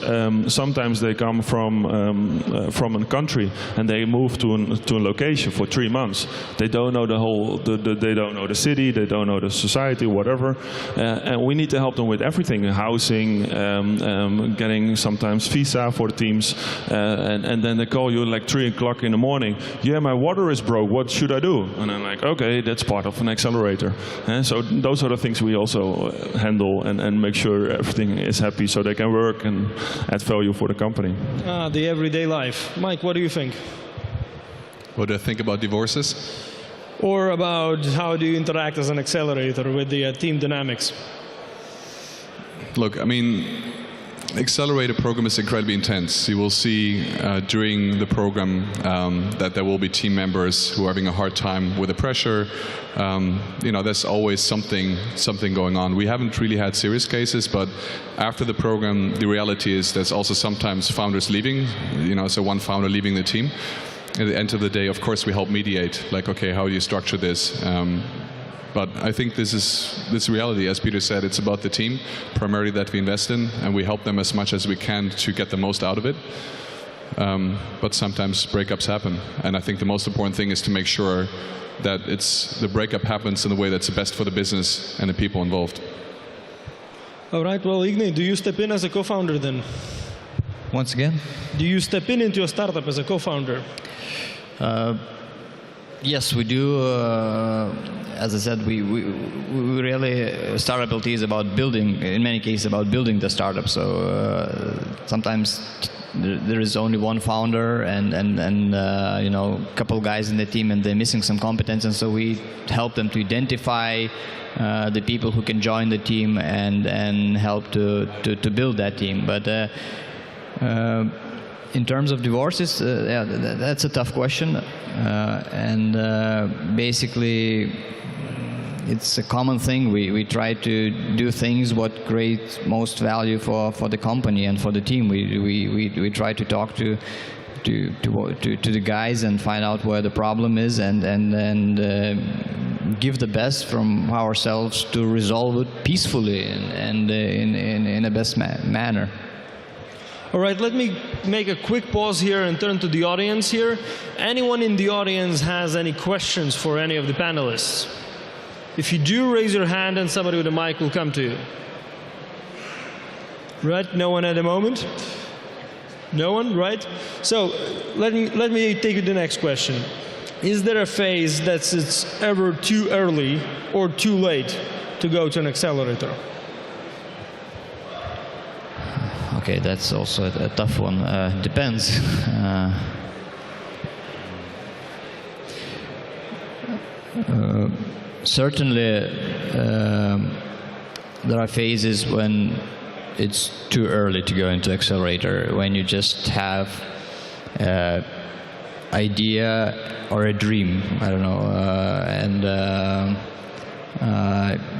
Sometimes they come from a country and they move to a location for 3 months. They don't know the whole. They don't know the city. They don't know the society, whatever. And we need to help them with everything: housing. Getting sometimes visa for the teams, and then they call you like 3 o'clock in the morning. Yeah, my water is broke. What should I do? And I'm like, okay, that's part of an accelerator. So those are the things we also handle and make sure everything is happy so they can work and add value for the company. The everyday life. Mike, what do you think? What do I think about divorces? Or about how do you interact as an accelerator with the team dynamics? Look, I mean, Accelerator program is incredibly intense. You will see during the program that there will be team members who are having a hard time with the pressure. There's always something going on. We haven't really had serious cases, but after the program, the reality is there's also sometimes founders leaving. So one founder leaving the team. At the end of the day, of course, we help mediate. Like, okay, how do you structure this? But I think this reality, as Peter said, it's about the team, primarily that we invest in, and we help them as much as we can to get the most out of it. But sometimes breakups happen, and I think the most important thing is to make sure that the breakup happens in the way that's the best for the business and the people involved. All right, well, Igne, do you step in as a co-founder then? Once again? Do you step into a startup as a co-founder? Yes, we do. As I said, we really, StartupLT is about building, in many cases, about building the startup. So sometimes there is only one founder and a couple guys in the team, and they're missing some competence, and so we help them to identify the people who can join the team and help to build that team. But in terms of divorces, yeah, that's a tough question, and basically it's a common thing. We try to do things what creates most value for the company and for the team. We try to talk to the guys and find out where the problem is and give the best from ourselves to resolve it peacefully and in a best manner. All right, let me make a quick pause here and turn to the audience here. Anyone in the audience has any questions for any of the panelists? If you do, raise your hand and somebody with a mic will come to you. Right, no one at the moment? No one, right? So let me take you to the next question. Is there a phase that's ever too early or too late to go to an accelerator? Okay, that's also a tough one. Depends. Certainly, there are phases when it's too early to go into accelerator, when you just have an idea or a dream, I don't know, and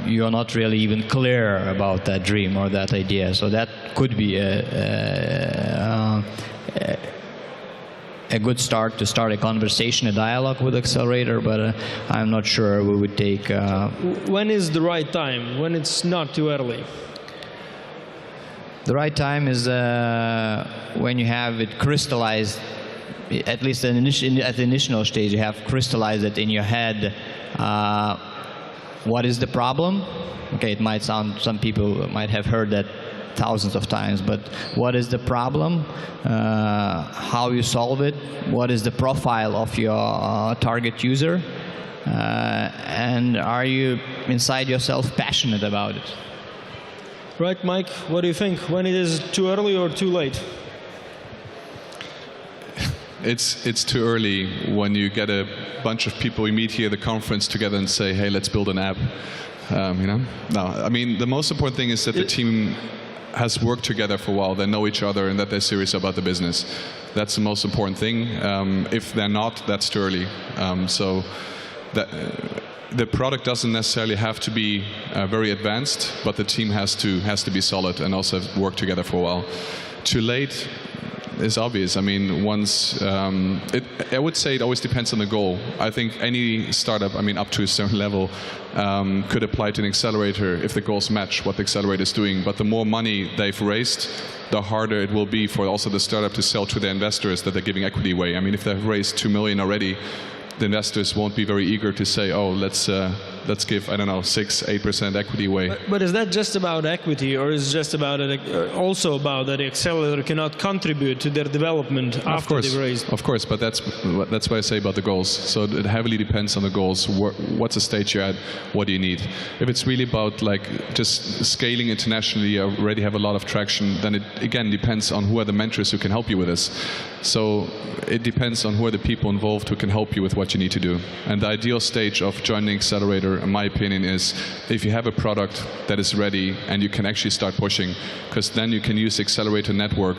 you are not really even clear about that dream or that idea. So that could be a a good start to start a conversation, a dialogue with Accelerator, but I'm not sure we would take... When is the right time? When it's not too early? The right time is when you have it crystallized, at least at the initial stage, you have crystallized it in your head. What is the problem? Okay, it might sound, some people might have heard that thousands of times, but what is the problem? How you solve it? What is the profile of your target user? And are you inside yourself passionate about it? Right, Mike, what do you think? When it is too early or too late? It's too early when you get a bunch of people you meet here at the conference together and say, hey, let's build an app. You know? No, I mean, the most important thing is that the team has worked together for a while, they know each other, and that they're serious about the business. That's the most important thing. If they're not, that's too early. So that, the product doesn't necessarily have to be very advanced, but the team has to be solid and also work together for a while. Too late is obvious. I mean, once I would say it always depends on the goal. I think any startup, I mean, up to a certain level, could apply to an accelerator if the goals match what the accelerator is doing. But the more money they've raised, the harder it will be for also the startup to sell to their investors that they're giving equity away. I mean, if they've raised 2 million already, the investors won't be very eager to say, oh, let's give, I don't know, 6-8% equity away. But is that just about equity, or is it just about also about that the accelerator cannot contribute to their development after they've raised? Of course, but that's what I say about the goals. So it heavily depends on the goals. What's the stage you're at? What do you need? If it's really about like just scaling internationally, you already have a lot of traction, then it again depends on who are the mentors who can help you with this. So it depends on who are the people involved who can help you with what you need to do. And the ideal stage of joining Accelerator, in my opinion, is if you have a product that is ready and you can actually start pushing, because then you can use the Accelerator network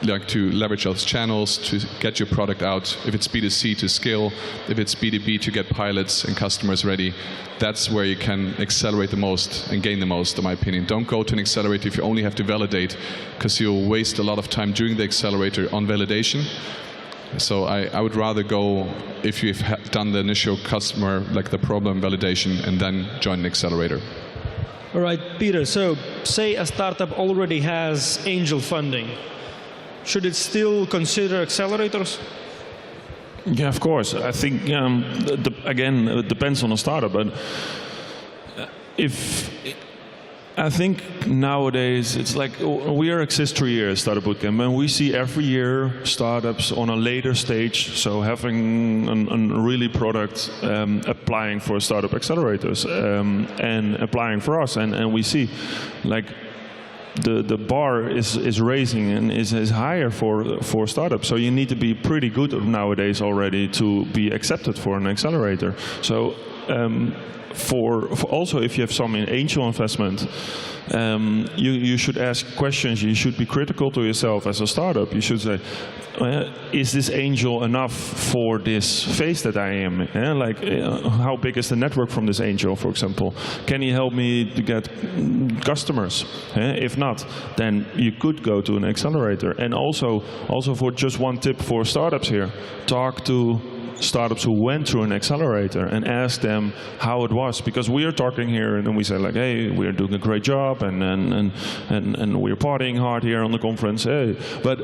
like to leverage those channels to get your product out. If it's B2C, to scale. If it's B2B, to get pilots and customers ready. That's where you can accelerate the most and gain the most, in my opinion. Don't go to an accelerator if you only have to validate, because you'll waste a lot of time during the accelerator on validation. So I would rather go if you've done the initial customer, like the problem validation, and then join an accelerator. All right, Peter, so say a startup already has angel funding. Should it still consider accelerators? Yeah, of course. I think, again, it depends on the startup, but I think nowadays it's like we are Exist 3 years Startup Bootcamp, and we see every year startups on a later stage, so having a really product applying for startup accelerators and applying for us, and we see like the bar is raising and is higher for startups. So you need to be pretty good nowadays already to be accepted for an accelerator. So. For also, if you have some angel investment, you should ask questions. You should be critical to yourself as a startup. You should say, is this angel enough for this phase that I am? How big is the network from this angel, for example? Can he help me to get customers? If not, then you could go to an accelerator. And also for just one tip for startups here, talk to startups who went through an accelerator and ask them how it was, because we are talking here and then we say like, hey, we are doing a great job and we're partying hard here on the conference. Hey, but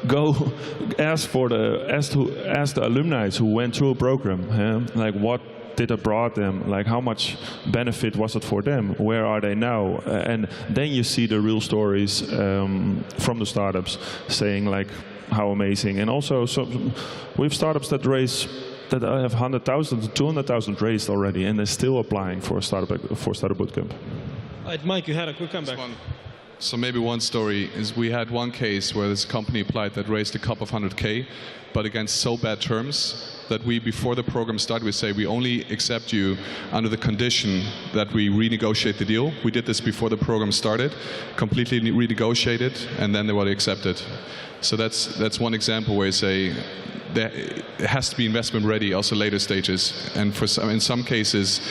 go ask the alumni who went through a program, like what did it brought them, like how much benefit was it for them, where are they now, and then you see the real stories from the startups saying like how amazing. And also we have startups that have 100,000 to 200,000 raised already, and they're still applying for Startup Bootcamp. Right, Mike, you had a quick comeback. So maybe one story is we had one case where this company applied that raised a couple of 100K, but against so bad terms that we, before the program started, we say we only accept you under the condition that we renegotiate the deal. We did this before the program started, completely renegotiated, and then they were accepted. So that's one example where you say it has to be investment ready, also later stages. And in some cases,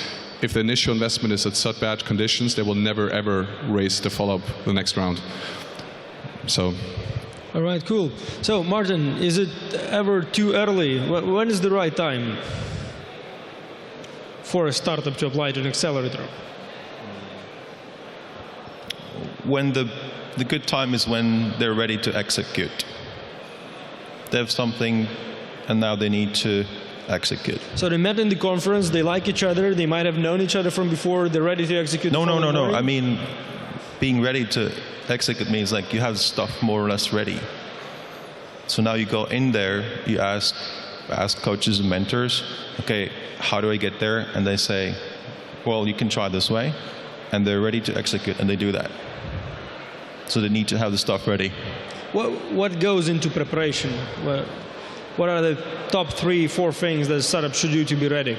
if the initial investment is at such bad conditions, they will never ever raise the follow-up the next round. So. All All right, cool. So, Martin, is it ever too early? When is the right time for a startup to apply to an accelerator? When the good time is when they're ready to execute. They have something, and now they need to execute. So they met in the conference, they like each other, they might have known each other from before, they're ready to execute. No. I mean, being ready to execute means like you have stuff more or less ready. So now you go in there, you ask coaches and mentors, okay, how do I get there? And they say, well, you can try this way. And they're ready to execute, and they do that. So they need to have the stuff ready. What goes into preparation? What are the top 3-4 things that a startup should do to be ready?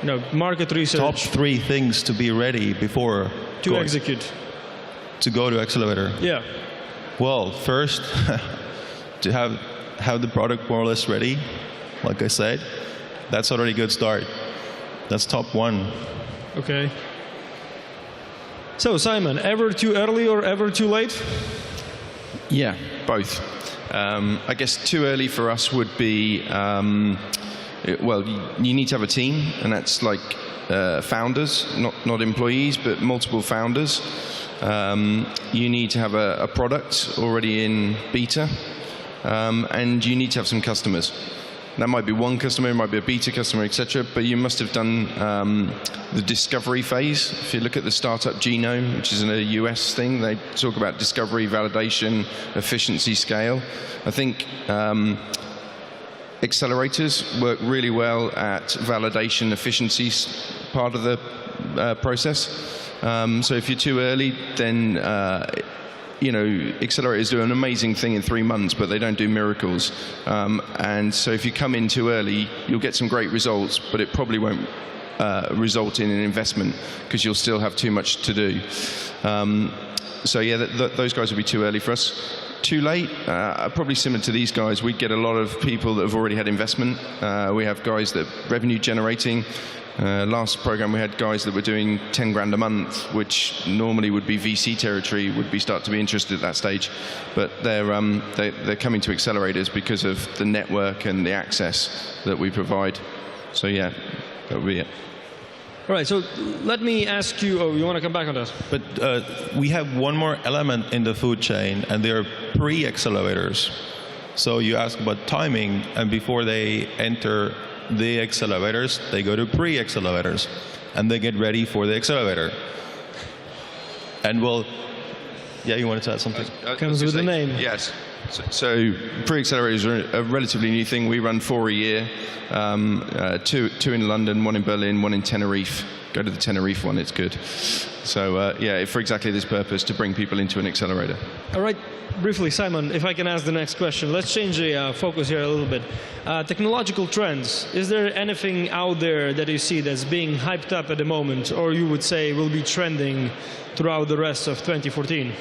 You know, market research. Top 3 things to be ready before to execute. To go to Accelerator. Yeah. Well, first, to have the product more or less ready, like I said, that's already a good start. That's top 1. Okay. So, Simon, ever too early or ever too late? Yeah, both. I guess too early for us would be, well, you need to have a team, and that's like founders, not employees, but multiple founders. You need to have a product already in beta, and you need to have some customers. That might be one customer, it might be a beta customer, etc. But you must have done the discovery phase. If you look at the Startup Genome, which is a US thing, they talk about discovery, validation, efficiency, scale. I think accelerators work really well at validation, efficiency part of the process. So if you're too early, then you know, accelerators do an amazing thing in 3 months, but they don't do miracles. And so if you come in too early, you'll get some great results, but it probably won't result in an investment because you'll still have too much to do. So yeah, those guys will be too early for us. Too late, probably similar to these guys. We get a lot of people that have already had investment. We have guys that are revenue generating. Last program we had guys that were doing 10 grand a month, which normally would be VC territory, would start to be interested at that stage, but they're coming to accelerators because of the network and the access that we provide. So yeah, that would be it. All right, so let me ask you, oh, you want to come back on that? But we have one more element in the food chain, and they're pre-accelerators. So you ask about timing, and before they enter the accelerators, they go to pre-accelerators, and they get ready for the accelerator. And well, yeah, you wanted to add something? Comes with the name. Yes. So pre-accelerators are a relatively new thing. We run 4 a year, 2 in London, 1 in Berlin, 1 in Tenerife. Go to the Tenerife one, it's good. So yeah, for exactly this purpose, to bring people into an accelerator. All right, briefly, Simon, if I can ask the next question. Let's change the focus here a little bit. Technological trends. Is there anything out there that you see that's being hyped up at the moment, or you would say will be trending throughout the rest of 2014?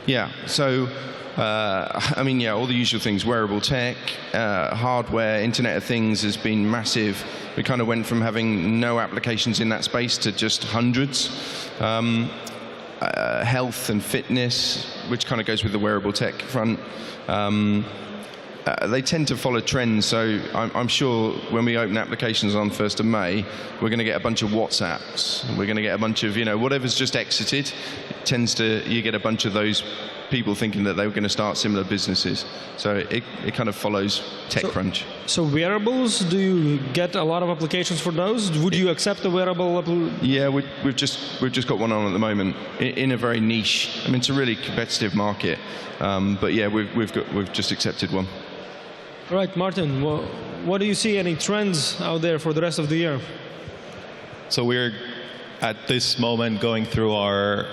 Yeah, so I mean, yeah, all the usual things, wearable tech, hardware, Internet of Things has been massive. We kind of went from having no applications in that space to just hundreds. Health and fitness, which kind of goes with the wearable tech front. They tend to follow trends, so I'm sure when we open applications on 1st of May, we're going to get a bunch of WhatsApps. We're going to get a bunch of, you know, whatever's just exited, you get a bunch of those people thinking that they were going to start similar businesses. So it kind of follows TechCrunch. So wearables, do you get a lot of applications for those? Would you accept a wearable? Yeah, we've just got one on at the moment in a very niche. I mean, it's a really competitive market, but yeah, we've just accepted one. All right, Martin, what do you see any trends out there for the rest of the year? So we're at this moment going through our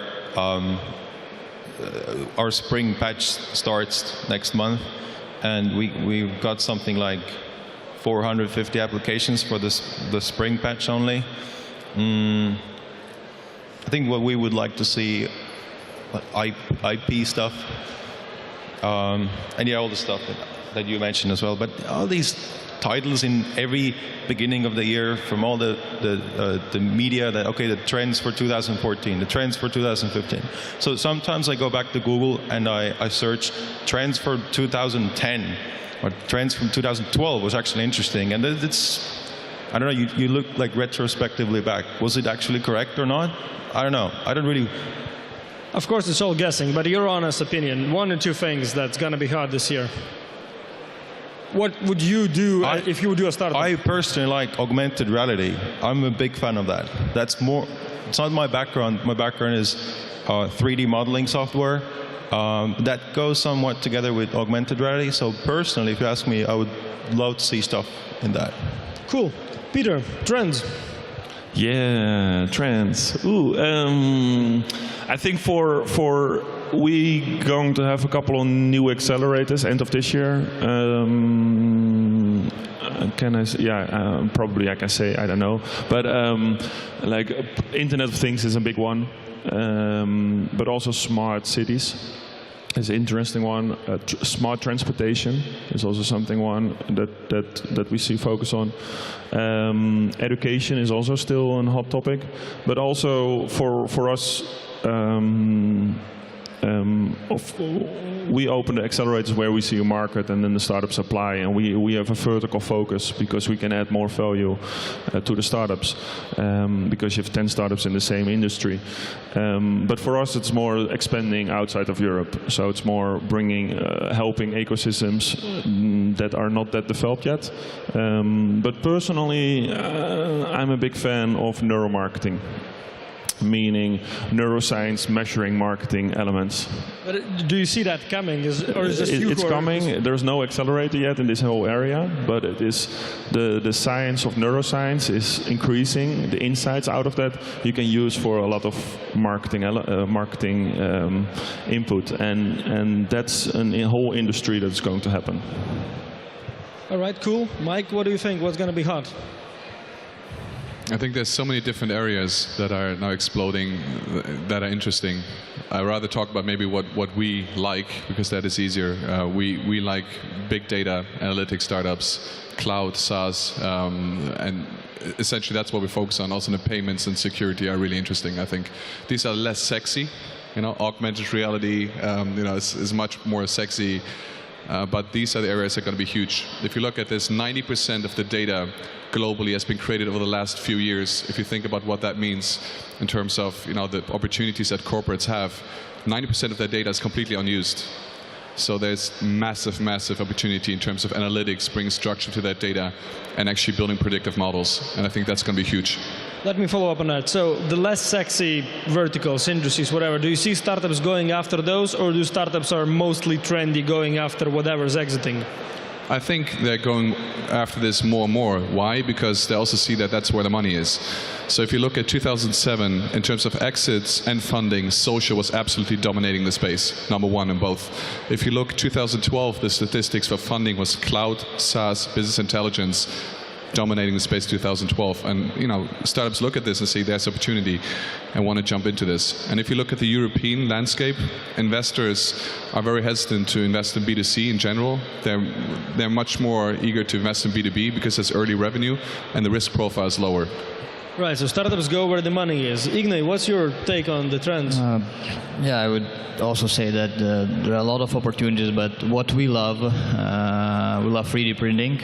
spring patch starts next month, and we've got something like 450 applications for the spring patch only. I think what we would like to see, IP stuff, and yeah, all the stuff that you mentioned as well. But all these titles in every beginning of the year from all the media that, okay, the trends for 2014, the trends for 2015. So sometimes I go back to Google and I search trends for 2010 or trends from 2012 was actually interesting. And it's, I don't know, you look like retrospectively back. Was it actually correct or not? I don't know. I don't really. Of course, it's all guessing, but your honest opinion, 1 or 2 things that's going to be hard this year. What would you do if you would do a startup? I personally like augmented reality. I'm a big fan of that. That's more, it's not my background. My background is 3D modeling software. That goes somewhat together with augmented reality. So personally, if you ask me, I would love to see stuff in that. Cool. Peter, trends. Yeah, trends. Ooh, I think for we going to have a couple of new accelerators end of this year. Can I say, yeah, probably I can say, I don't know. But like Internet of Things is a big one. But also smart cities is an interesting one. Smart transportation is also something that we see focus on. Education is also still a hot topic, but also for us, we open the accelerators where we see a market, and then the startups apply, and we have a vertical focus because we can add more value to the startups because you have 10 startups in the same industry. But for us, it's more expanding outside of Europe. So it's more bringing, helping ecosystems that are not that developed yet. But personally, I'm a big fan of neuromarketing. Meaning neuroscience measuring marketing elements. But do you see that coming? Or is this it's coming. There's no accelerator yet in this whole area, but it is the science of neuroscience is increasing. The insights out of that you can use for a lot of marketing input, and that's a whole industry that's going to happen. All right, cool. Mike, what do you think? What's going to be hot? I think there's so many different areas that are now exploding that are interesting. I'd rather talk about maybe what we like, because that is easier. We like big data, analytics startups, cloud, SaaS, and essentially that's what we focus on. Also the payments and security are really interesting. I think these are less sexy. You know, augmented reality, you know, is much more sexy. But these are the areas that are going to be huge. If you look at this, 90% of the data globally has been created over the last few years. If you think about what that means in terms of, you know, the opportunities that corporates have, 90% of that data is completely unused. So there's massive, massive opportunity in terms of analytics, bringing structure to that data, and actually building predictive models. And I think that's going to be huge. Let me follow up on that. So the less sexy verticals, industries, whatever, do you see startups going after those, or do startups are mostly trendy going after whatever's exiting? I think they're going after this more and more. Why? Because they also see that that's where the money is. So if you look at 2007, in terms of exits and funding, social was absolutely dominating the space, #1 in both. If you look 2012, the statistics for funding was cloud, SaaS, business intelligence, dominating the space 2012. And you know, startups look at this and see there's opportunity and want to jump into this. And if you look at the European landscape, investors are very hesitant to invest in B2C in general. They're much more eager to invest in B2B because it's early revenue and the risk profile is lower. Right, so startups go where the money is. Ignay, what's your take on the trends? Yeah, I would also say that there are a lot of opportunities, but what we love 3D printing.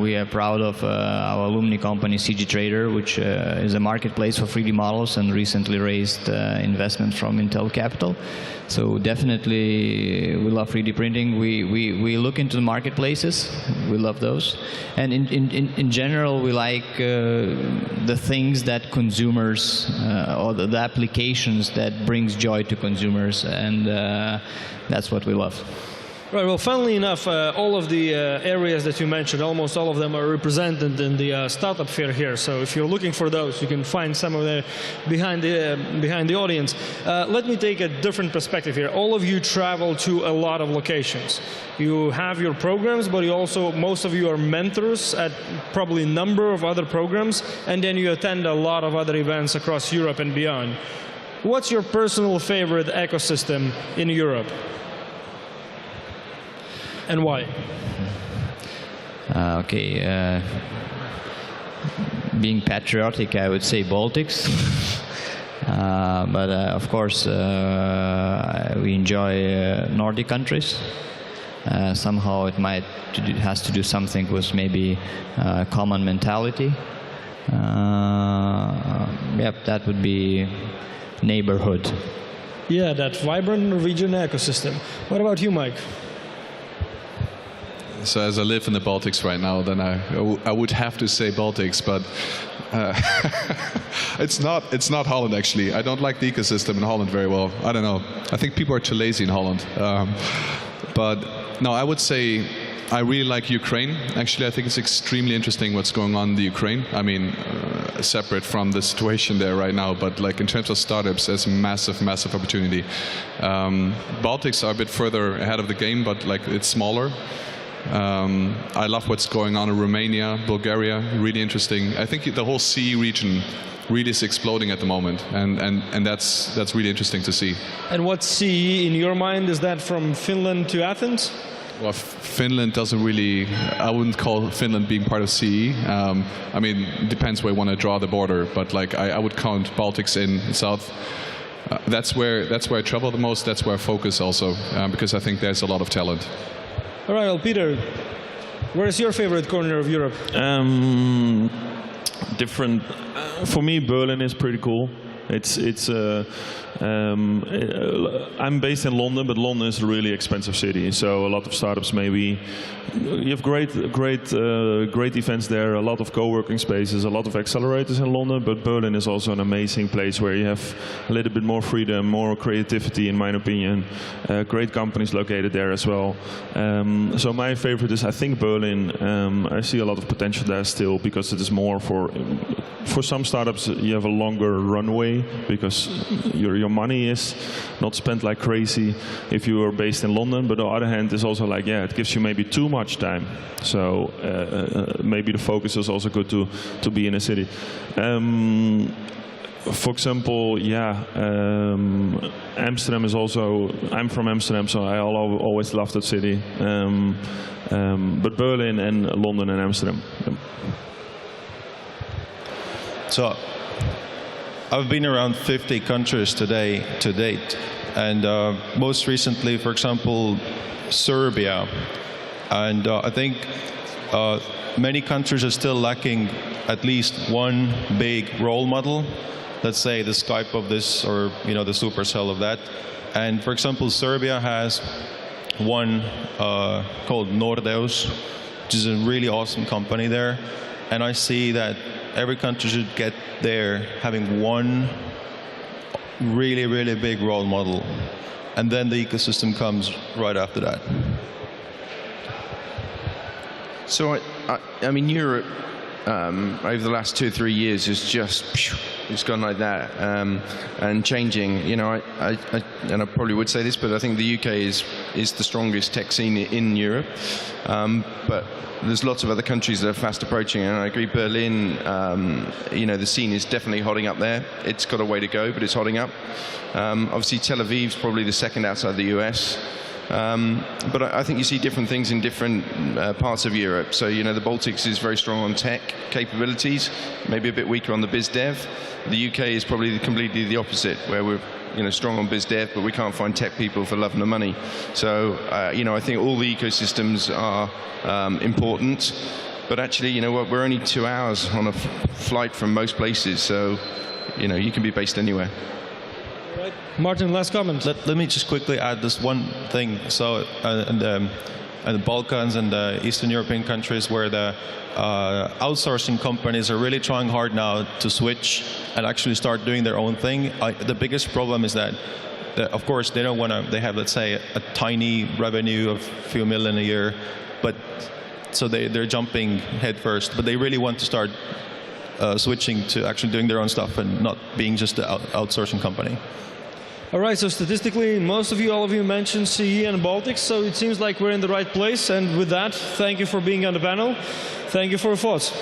We are proud of our alumni company, CG Trader, which is a marketplace for 3D models and recently raised investment from Intel Capital. So definitely we love 3D printing. We look into the marketplaces. We love those. And in general, we like the things that consumers, or the applications that brings joy to consumers. And that's what we love. Right, well, funnily enough, all of the areas that you mentioned, almost all of them are represented in the startup fair here. So if you're looking for those, you can find some of them behind the audience. Let me take a different perspective here. All of you travel to a lot of locations. You have your programs, but you also, most of you are mentors at probably a number of other programs, and then you attend a lot of other events across Europe and beyond. What's your personal favorite ecosystem in Europe? And why? Okay. Being patriotic, I would say Baltics. But of course, we enjoy Nordic countries. Somehow it has to do something with maybe common mentality. Yep, that would be neighborhood. Yeah, that vibrant Norwegian ecosystem. What about you, Mike? So as I live in the Baltics right now, then I would have to say Baltics, but it's not Holland actually. I don't like the ecosystem in Holland very well. I don't know. I think people are too lazy in Holland. But no, I would say I really like Ukraine. Actually, I think it's extremely interesting what's going on in the Ukraine. I mean, separate from the situation there right now, but like in terms of startups, there's massive, massive opportunity. Baltics are a bit further ahead of the game, but like it's smaller. I love what's going on in Romania, Bulgaria, really interesting. I think the whole CE region really is exploding at the moment, and that's really interesting to see. And what's CE in your mind? Is that from Finland to Athens? Well, Finland doesn't really, I wouldn't call Finland being part of CE. I mean, it depends where you want to draw the border, but like I would count Baltics in South. That's where I travel the most, that's where I focus also, because I think there's a lot of talent. All right, well, Peter, where's your favorite corner of Europe? Different. For me, Berlin is pretty cool. I'm based in London, but London is a really expensive city. So a lot of startups, maybe you have great events there. A lot of co-working spaces, a lot of accelerators in London. But Berlin is also an amazing place where you have a little bit more freedom, more creativity, in my opinion. Great companies located there as well. So my favorite is, I think, Berlin. I see a lot of potential there still because it is more for some startups. You have a longer runway because your money is not spent like crazy if you are based in London, but on the other hand, it's also like, yeah, it gives you maybe too much time. So maybe the focus is also good to be in a city. For example, yeah, Amsterdam is also, I'm from Amsterdam, so I always love that city. But Berlin and London and Amsterdam. So I've been around 50 countries to date, and most recently, for example, Serbia. And I think many countries are still lacking at least one big role model. Let's say the Skype of this, or the Supercell of that. And for example, Serbia has one called Nordeus, which is a really awesome company there. And I see that every country should get there having one really, really big role model. And then the ecosystem comes right after that. So, I mean, Europe, over the last 2 or 3 years, is just, it's gone like that, and changing. And I probably would say this, but I think the UK is the strongest tech scene in Europe. But there's lots of other countries that are fast approaching, and I agree, Berlin, the scene is definitely hotting up there. It's got a way to go, but it's hotting up. Obviously, Tel Aviv's probably the second outside the US. But I think you see different things in different parts of Europe. So, the Baltics is very strong on tech capabilities, maybe a bit weaker on the biz dev. The UK is probably completely the opposite, where we're strong on biz dev, but we can't find tech people for love nor money. So, I think all the ecosystems are important. But actually, we're only 2 hours on a flight from most places. So, you can be based anywhere. Martin, last comment. Let me just quickly add this one thing. So, in the Balkans and the Eastern European countries, where the outsourcing companies are really trying hard now to switch and actually start doing their own thing. The biggest problem is that, of course, they don't want to. They have, let's say, a tiny revenue of a few million a year, but so they're jumping head first. But they really want to start switching to actually doing their own stuff and not being just the outsourcing company. All right, so statistically, all of you mentioned CE and Baltics, so it seems like we're in the right place. And with that, thank you for being on the panel. Thank you for your thoughts.